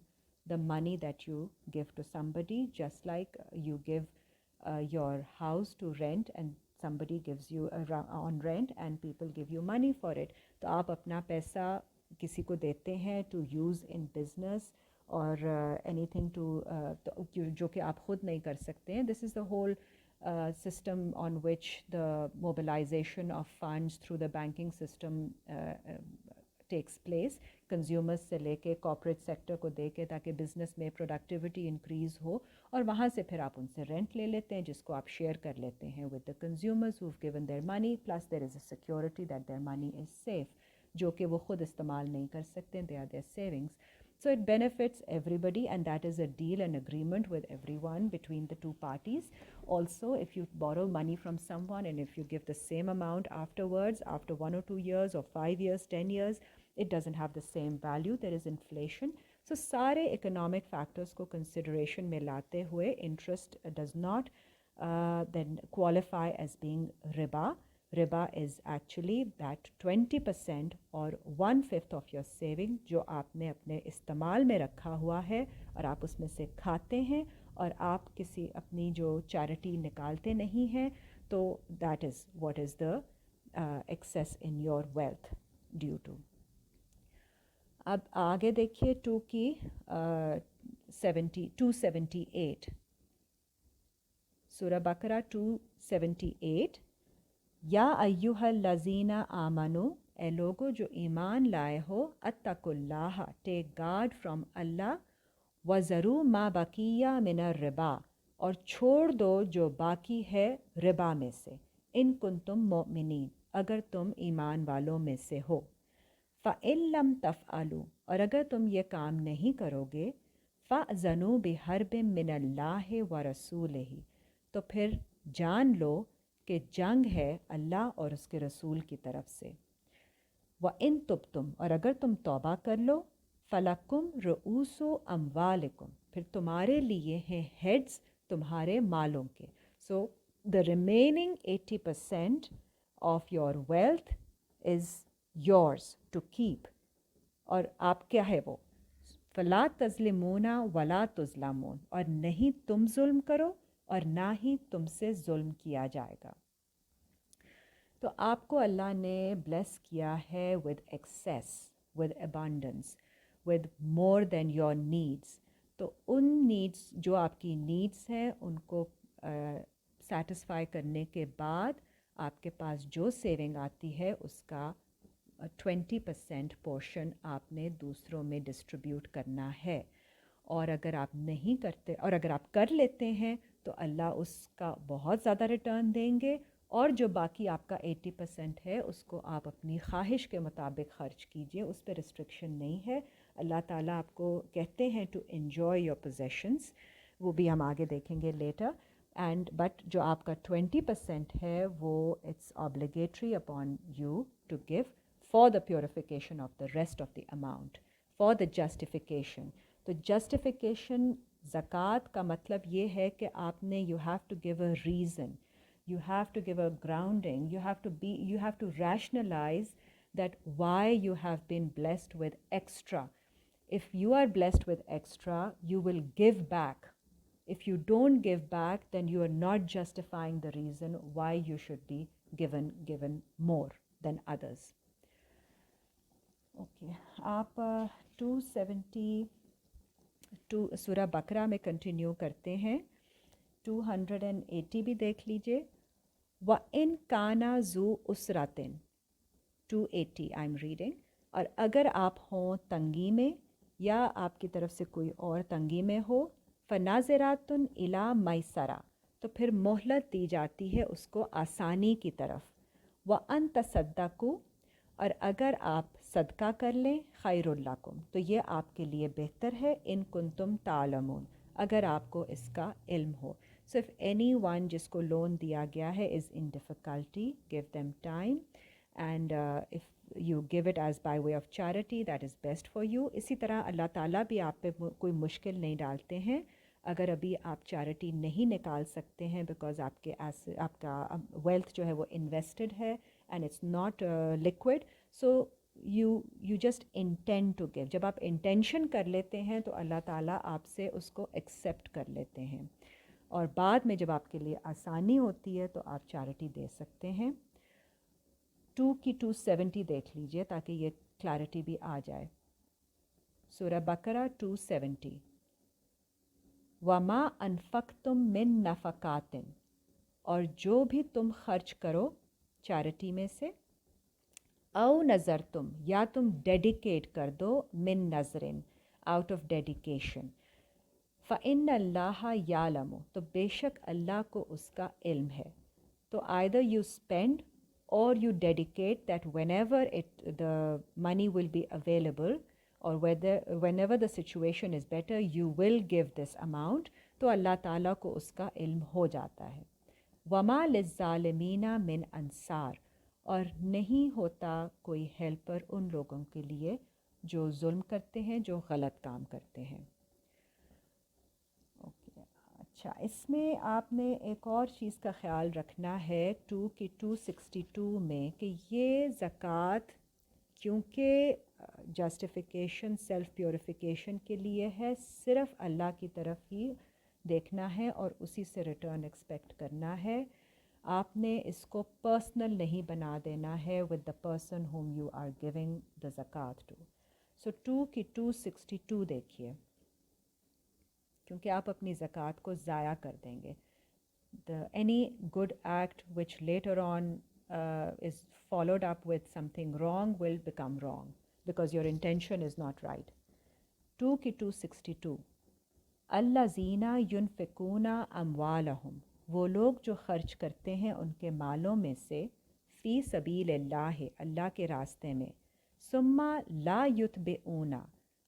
the money that you give to somebody, just like you give your house to rent and somebody gives you on rent and people give you money for it۔ تو آپ اپنا پیسہ کسی کو دیتے ہیں to use in business اور anything to جو کہ آپ خود نہیں کر سکتے ہیں۔ This is the whole system on which the mobilization of funds through the banking system takes place، consumers سے لے کے کارپوریٹ سیکٹر کو دے کے، تاکہ بزنس میں پروڈکٹیوٹی انکریز ہو، اور وہاں سے پھر آپ ان سے رینٹ لے لیتے ہیں جس کو آپ شیئر کر لیتے ہیں with the consumers who've given their money, plus there is a security that their money is safe۔ جو کہ وہ خود استعمال نہیں کر سکتے. They are their savings. So it benefits everybody, and that is a deal and agreement with everyone between the two parties. Also, if you borrow money from someone and if you give the same amount afterwards, after 1 or 2 years or 5 years, 10 years, it doesn't have the same value. There is inflation. So سارے economic factors کو consideration میں لاتے ہوئے interest does not then qualify as being riba. Riba is actually that 20% or 1/5 of your saving جو آپ نے اپنے استعمال میں رکھا ہوا ہے اور آپ اس میں سے کھاتے ہیں اور آپ کسی اپنی جو چیریٹی نکالتے نہیں ہیں تو that is what is the excess in your wealth due to. اب آگے دیکھیے 2 کی 278 سورہ بقرہ 278. یا ایہا الذین آمنو، اے لوگو جو ایمان لائے ہو، اتقوا اللہ، ٹیک گارڈ فرام اللہ، وذروا ما بقیہ من الربا، اور چھوڑ دو جو باقی ہے ربا میں سے، ان کنتم مؤمنین، اگر تم ایمان والوں میں سے ہو. فَإِن لَّمْ تَفْعَلُوا، اور اگر تم یہ کام نہیں کرو گے، فَأْذَنُوا بِحَرْبٍ مِّنَ اللَّهِ وَرَسُولِهِ، تو پھر جان لو کہ جنگ ہے اللہ اور اس کے رسول کی طرف سے. وَإِن تُبْتُمْ، اور اگر تم توبہ کر لو، فَلَكُمْ رُؤُوسُ أَمْوَالِكُمْ، پھر تمہارے لیے ہیں ہیڈز تمہارے مالوں کے. So the remaining 80% of your wealth is yours to keep. اور آپ کیا ہے وہ، فَلَا تَظْلِمُونَ وَلَا تُظْلَمُونَ، اور نہیں تم ظلم کرو اور نہ ہی تم سے ظلم کیا جائے گا. تو آپ کو اللہ نے بلیس کیا ہے with excess, with abundance, with more than your needs. تو ان نیڈس جو آپ کی نیڈس ہیں ان کو سیٹسفائی کرنے کے بعد آپ کے پاس جو سیونگ آتی ہے اس کا 20% پورشن آپ نے دوسروں میں ڈسٹریبیوٹ کرنا ہے. اور اگر آپ نہیں کرتے اور اگر آپ کر لیتے ہیں تو اللہ اس کا بہت زیادہ ریٹرن دیں گے، اور جو باقی آپ کا 80% ہے اس کو آپ اپنی خواہش کے مطابق خرچ کیجئے، اس پہ ریسٹرکشن نہیں ہے. اللہ تعالیٰ آپ کو کہتے ہیں ٹو انجوائے یور پوزیشنس، وہ بھی ہم آگے دیکھیں گے لیٹر. اینڈ بٹ جو آپ کا 20% ہے وہ it's obligatory upon you to give for the purification of the rest of the amount, for the justification. تو justification زکوٰۃ کا مطلب یہ ہے کہ آپ نے you have to give a reason, you have to give a grounding, you have to rationalize that why you have been blessed with extra. If you are blessed with extra, you will give back. If you don't give back, then you are not justifying the reason why you should be given more than others. Okay, آپ 272 سورہ بقرہ میں continue کرتے ہیں. 280 بھی دیکھ لیجئے. وَإِن كَانَ ذُو أُسْرَةٍ 280 آئی ایم ریڈنگ. اور اگر آپ ہوں تنگی میں یا آپ کی طرف سے کوئی اور تنگی میں ہو، فَنَاظِرَةٌ إِلَىٰ مَيْسَرَةٍ، تو پھر مہلت دی جاتی ہے اس کو آسانی کی طرف. وَأَن تَصَدَّقُوا، اور اگر آپ صدقہ کر لیں، خیر لکم، تو یہ آپ کے لیے بہتر ہے، ان کنتم تعلمون، اگر آپ کو اس کا علم ہو. So if anyone جس کو لون دیا گیا ہے is in difficulty, give them time, and if you give it as by way of charity, that is best for you. اسی طرح اللہ تعالیٰ بھی آپ پہ کوئی مشکل نہیں ڈالتے ہیں. اگر ابھی آپ چیریٹی نہیں نکال سکتے ہیں بیکاز آپ کا ویلتھ جو ہے وہ انویسٹڈ ہے and it's not liquid, so you just intend to give. جب آپ انٹینشن کر لیتے ہیں تو اللہ تعالیٰ آپ سے اس کو ایکسیپٹ کر لیتے ہیں، اور بعد میں جب آپ کے لیے آسانی ہوتی ہے تو آپ چیریٹی دے سکتے ہیں. 2 کی 270 دیکھ لیجئے تاکہ یہ کلیئرٹی بھی آ جائے. سورہ بقرہ 270. وَمَا أَنفَقْتُم مِّن نَفَقَاتٍ، اور جو بھی تم خرچ کرو چیریٹی میں سے، او نظر تم، یا تم ڈیڈیکیٹ کر دو، من نظرن، آؤٹ آف ڈیڈیکیشن، فَإِنَّ اللَّهَ يَعْلَمُ، تو بے شک اللہ کو اس کا علم ہے. تو either you spend or you dedicate that whenever the money will be available or whenever the situation is better you will give this amount, تو اللہ تعالیٰ کو اس کا علم ہو جاتا ہے. وما للظالمین من انصار، اور نہیں ہوتا کوئی ہیلپر ان لوگوں کے لیے جو ظلم کرتے ہیں، جو غلط کام کرتے ہیں. اچھا، اس میں آپ نے ایک اور چیز کا خیال رکھنا ہے 262 میں کہ یہ زکوٰۃ کیونکہ جسٹیفیکیشن سیلف پیوریفیکیشن کے لیے ہے، صرف اللہ کی طرف ہی دیکھنا ہے اور اسی سے ریٹرن ایکسپیکٹ کرنا ہے. آپ نے اس کو پرسنل نہیں بنا دینا ہے with the person whom you are giving the zakat to. سو 262 دیکھیے، کیونکہ آپ اپنی زکوٰۃ کو ضائع کر دیں گے. Any good act which later on is followed up with something wrong will become wrong because your intention is not right. 262 الذین ینفقون اموالہم، وہ لوگ جو خرچ کرتے ہیں ان کے مالوں میں سے، فی سبیل اللہ، اللہ کے راستے میں، ثم لا یتبعون،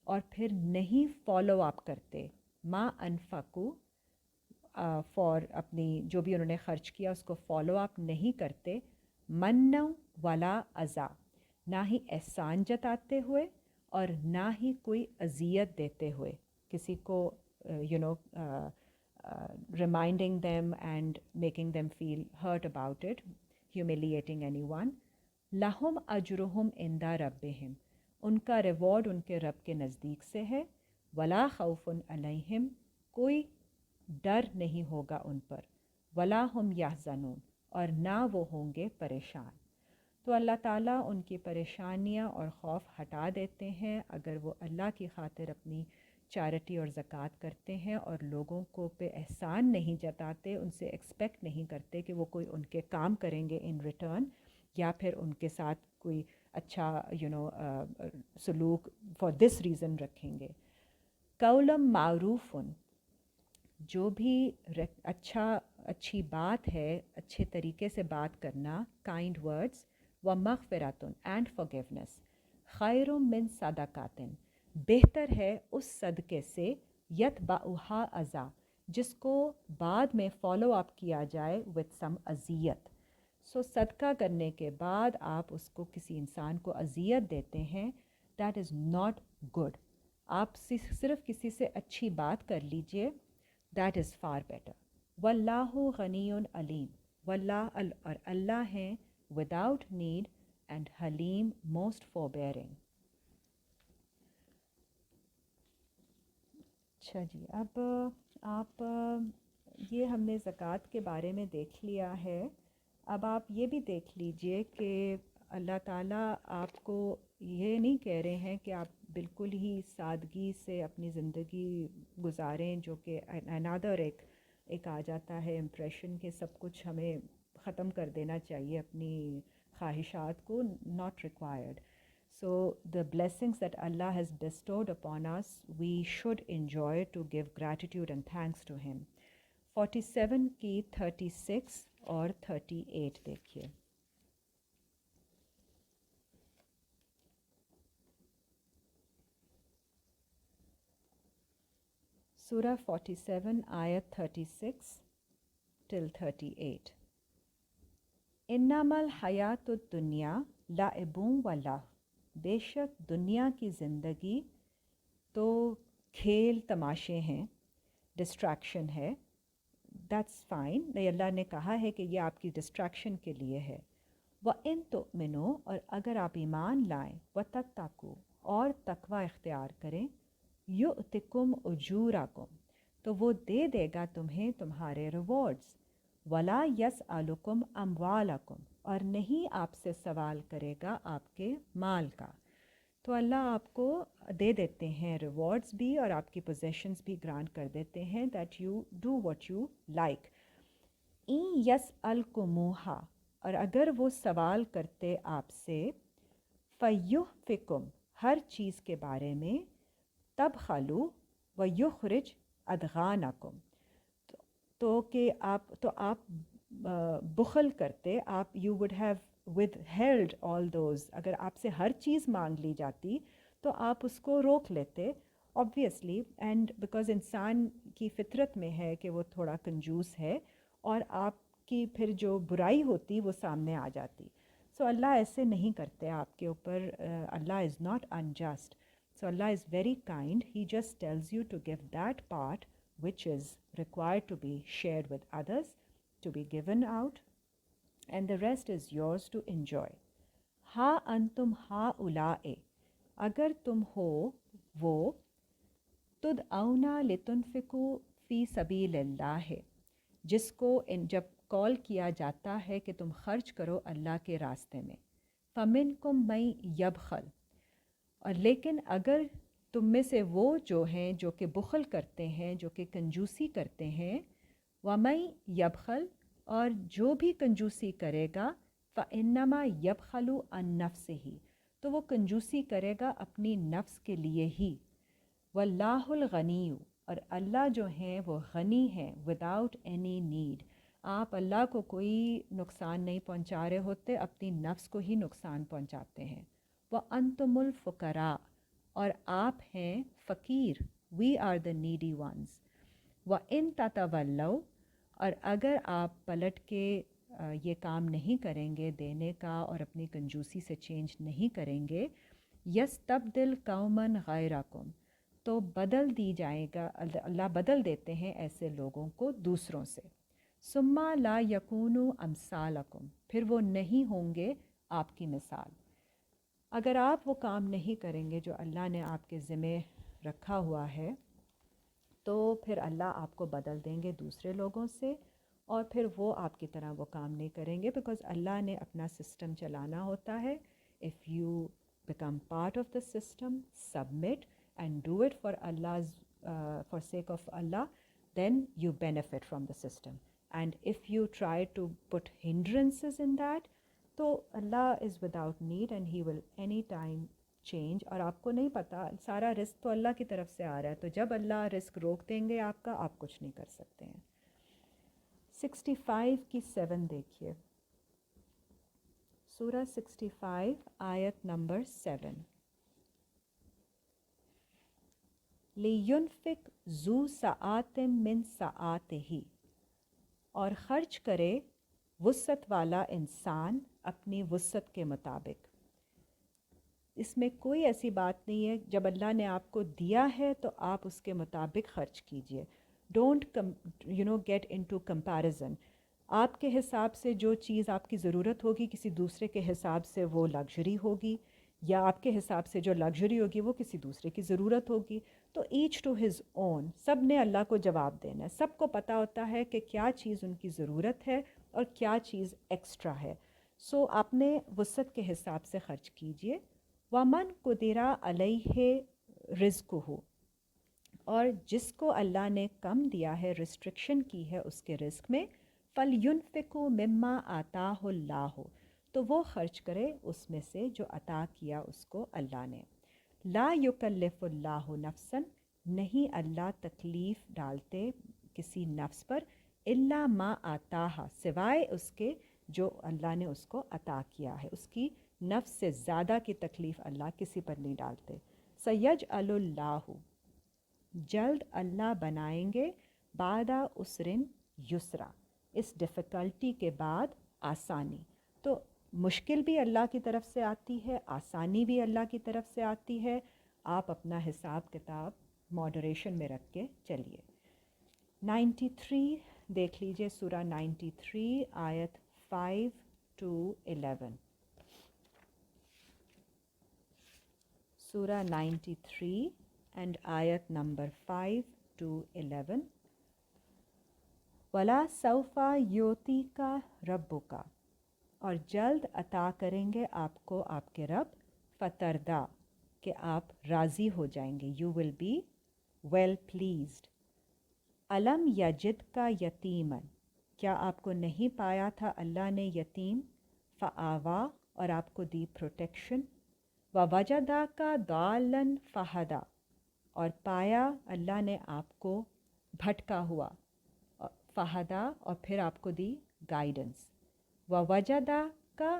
اور پھر نہیں فالو اپ کرتے، ما انفقوا، فار اپنی جو بھی انہوں نے خرچ کیا اس کو فالو اپ نہیں کرتے، من ولا اذا، نہ ہی احسان جتاتے ہوئے اور نہ ہی کوئی اذیت دیتے ہوئے، کسی کو reminding them and making them feel hurt about it, humiliating anyone. لہم اجرہم عند ربہم، ان کا ریوارڈ ان کے رب کے نزدیک سے ہے. ولا خوف علیہم، کوئی ڈر نہیں ہوگا ان پر. ولا ہم یحزنون، اور نہ وہ ہوں گے پریشان. تو اللہ تعالیٰ ان کی پریشانیاں اور خوف ہٹا دیتے ہیں اگر وہ اللہ کی خاطر اپنی چیریٹی اور زکوٰۃ کرتے ہیں اور لوگوں کو پہ احسان نہیں جتاتے، ان سے ایکسپیکٹ نہیں کرتے کہ وہ کوئی ان کے کام کریں گے ان ریٹرن، یا پھر ان کے ساتھ کوئی اچھا سلوک فار دس ریزن رکھیں گے. قولم معروف، جو بھی اچھی بات ہے، اچھے طریقے سے بات کرنا، کائنڈ ورڈز، و مغفرۃ اینڈ فارگیونیس، خیر من صدقات، بہتر ہے اس صدقے سے، یتبعھا اذی، جس کو بعد میں فالو اپ کیا جائے وتھ سم اذیت. سو صدقہ کرنے کے بعد آپ اس کو کسی انسان کو اذیت دیتے ہیں، دیٹ از ناٹ گڈ. آپ صرف کسی سے اچھی بات کر لیجئے، دیٹ از فار بیٹر. واللہ غنی علیم، واللہ اور اللہ ہیں وداؤٹ نیڈ اینڈ حلیم، موسٹ فوربیئرنگ. اچھا جی، اب آپ یہ ہم نے زکوٰۃ کے بارے میں دیکھ لیا ہے. اب آپ یہ بھی دیکھ لیجئے کہ اللہ تعالیٰ آپ کو یہ نہیں کہہ رہے ہیں کہ آپ بالکل ہی سادگی سے اپنی زندگی گزاریں، جو کہ انادر ایک آ جاتا ہے امپریشن کہ سب کچھ ہمیں ختم کر دینا چاہیے، اپنی خواہشات کو. not required. So the blessings that Allah has bestowed upon us, we should enjoy to give gratitude and thanks to Him. 47 کی 36 اور 38 دیکھیے. سورہ 47 آیت 36 till 38. انما الحیات الدنیا لعب و لہو، بے شک دنیا کی زندگی تو کھیل تماشے ہیں، ڈسٹریکشن ہے. دیٹس فائن، اللہ نے کہا ہے کہ یہ آپ کی ڈسٹریکشن کے لیے ہے. وَإِن تُؤْمِنُوا، اور اگر آپ ایمان لائیں، وَتَتَّقُوا، اور تقوی اختیار کریں، یُؤْتِکُمْ أُجُورَکُمْ، تو وہ دے دے گا تمہیں تمہارے ریوارڈز. وَلَا يَسْأَلُكُمْ أَمْوَالَكُمْ، اور نہیں آپ سے سوال کرے گا آپ کے مال کا. تو اللہ آپ کو دے دیتے ہیں ریوارڈز بھی اور آپ کی پوزیشنز بھی گرانٹ کر دیتے ہیں، that you do what you like. اِن یسألکموہا، اور اگر وہ سوال کرتے آپ سے، فیحفکم، ہر چیز کے بارے میں، تبخلوا ویخرج ادغانکم، تو کہ آپ بخل کرتے، آپ you would have withheld all those, اگر آپ سے ہر چیز مانگ لی جاتی تو آپ اس کو روک لیتے obviously. اینڈ بیکاز انسان کی فطرت میں ہے کہ وہ تھوڑا کنجوس ہے اور آپ کی پھر جو برائی ہوتی وہ سامنے آ جاتی. سو اللہ ایسے نہیں کرتے آپ کے اوپر. Allah is not unjust. So Allah is very kind. He just tells you to give that part which is required to be shared with others, to be given out, and the rest is yours to enjoy. ہا انتم ہا اولائے، اگر تم ہو وہ، تدعونا لتنفقوا فی سبیل اللہ، جس کو جب کال کیا جاتا ہے کہ تم خرچ کرو اللہ کے راستے میں، فمنکم من یبخل، اور لیکن اگر تم میں سے وہ جو ہیں جو کہ بخل کرتے ہیں، جو کہ کنجوسی کرتے ہیں، وَمَن یبخل، اور جو بھی کنجوسی کرے گا، فَإِنَّمَا یبخلُ عن نَفْسِهِ، تو وہ کنجوسی کرے گا اپنی نفس کے لیے ہی. وَاللَّهُ الْغَنِيُّ، اور اللہ جو ہیں وہ غنی ہیں وداؤٹ اینی نیڈ. آپ اللہ کو کوئی نقصان نہیں پہنچا رہے ہوتے، اپنی نفس کو ہی نقصان پہنچاتے ہیں. وَأَنْتُمُ الْفُقَرَاءُ، اور آپ ہیں فقیر، we are the needy ones. وَإِن تَتَوَلَّوْا، اور اگر آپ پلٹ کے یہ کام نہیں کریں گے دینے کا اور اپنی کنجوسی سے چینج نہیں کریں گے، یستبدل قوماً غیرکم، تو بدل دی جائے گا، اللہ بدل دیتے ہیں ایسے لوگوں کو دوسروں سے. ثم لا یکونوا امثالکم، پھر وہ نہیں ہوں گے آپ کی مثال. اگر آپ وہ کام نہیں کریں گے جو اللہ نے آپ کے ذمہ رکھا ہوا ہے تو پھر اللہ آپ کو بدل دیں گے دوسرے لوگوں سے، اور پھر وہ آپ کی طرح وہ کام نہیں کریں گے، بیکاز اللہ نے اپنا سسٹم چلانا ہوتا ہے. If you become part of the system, submit and do it for Allah's for sake of Allah, then you benefit from the system. And if you try to put hindrances in that, تو Allah is without need and he will any time change. اور آپ کو نہیں پتہ، سارا رزق تو اللہ کی طرف سے آ رہا ہے، تو جب اللہ رزق روک دیں گے آپ کا، آپ کچھ نہیں کر سکتے ہیں. 65 کی 7 دیکھیے، سورہ 65 آیت نمبر 7. لِيُنْفِقْ ذُو سَعَةٍ مِّن سَعَاتِهِ، اور خرچ کرے وسعت والا انسان اپنی وسعت کے مطابق. اس میں کوئی ایسی بات نہیں ہے، جب اللہ نے آپ کو دیا ہے تو آپ اس کے مطابق خرچ کیجئے. Don't get into comparison. آپ کے حساب سے جو چیز آپ کی ضرورت ہوگی کسی دوسرے کے حساب سے وہ لگژری ہوگی، یا آپ کے حساب سے جو لگژری ہوگی وہ کسی دوسرے کی ضرورت ہوگی. تو ایچ ٹو ہز اون، سب نے اللہ کو جواب دینا ہے. سب کو پتہ ہوتا ہے کہ کیا چیز ان کی ضرورت ہے اور کیا چیز ایکسٹرا ہے. سو آپ نے وسعت کے حساب سے خرچ کیجئے. وَمَنْ قُدِرَ عَلَيْهِ رِزْقُهُ، اور جس کو اللہ نے کم دیا ہے، ریسٹرکشن کی ہے اس کے رزق میں، فَلْيُنْفِقُ مِمَّا آتَاهُ اللَّهُ، تو وہ خرچ کرے اس میں سے جو عطا کیا اس کو اللہ نے. لا یکلف اللہ نفسا، نہیں اللہ تکلیف ڈالتے کسی نفس پر، الا ما آتاہا، سوائے اس کے جو اللہ نے اس کو عطا کیا ہے. اس کی نفس سے زیادہ کی تکلیف اللہ کسی پر نہیں ڈالتے. سیجعل اللہ، جلد اللہ بنائیں گے، بعد عسر یسرا، اس ڈیفیکلٹی کے بعد آسانی. تو مشکل بھی اللہ کی طرف سے آتی ہے، آسانی بھی اللہ کی طرف سے آتی ہے. آپ اپنا حساب کتاب ماڈریشن میں رکھ کے چلیے. 93 دیکھ لیجئے، سورہ 93 آیت 5 to 11. سورہ 93 اینڈ آیت نمبر 5 to 11. وَلَا سَوْفَ يُعْطِيكَ رَبُّكَ، اور جلد عطا کریں گے آپ کو آپ کے رب، فتردا، کہ آپ راضی ہو جائیں گے، you will be well pleased. علم یجد کا یتیمن، کیا آپ کو نہیں پایا تھا اللہ نے یتیم، فآوا، اور آپ کو دی پروٹیکشن، ووجدا کا ضالن فہدا، اور پایا اللہ نے آپ کو بھٹکا ہوا، فہدا، اور پھر آپ کو دی گائیڈنس. ووجدا کا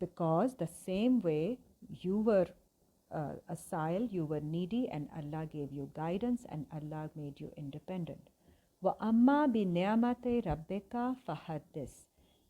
Because the same way you were a sile, you were needy, and Allah gave you guidance, and Allah made you independent. وَأَمَّا بِنِعْمَةِ رَبِّكَ فَحَدِّثْ,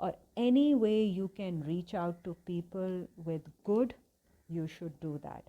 or any way you can reach out to people with good, you should do that.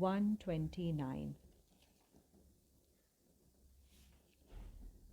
129,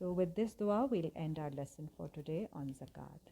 So with this dua, we'll end our lesson for today on zakat.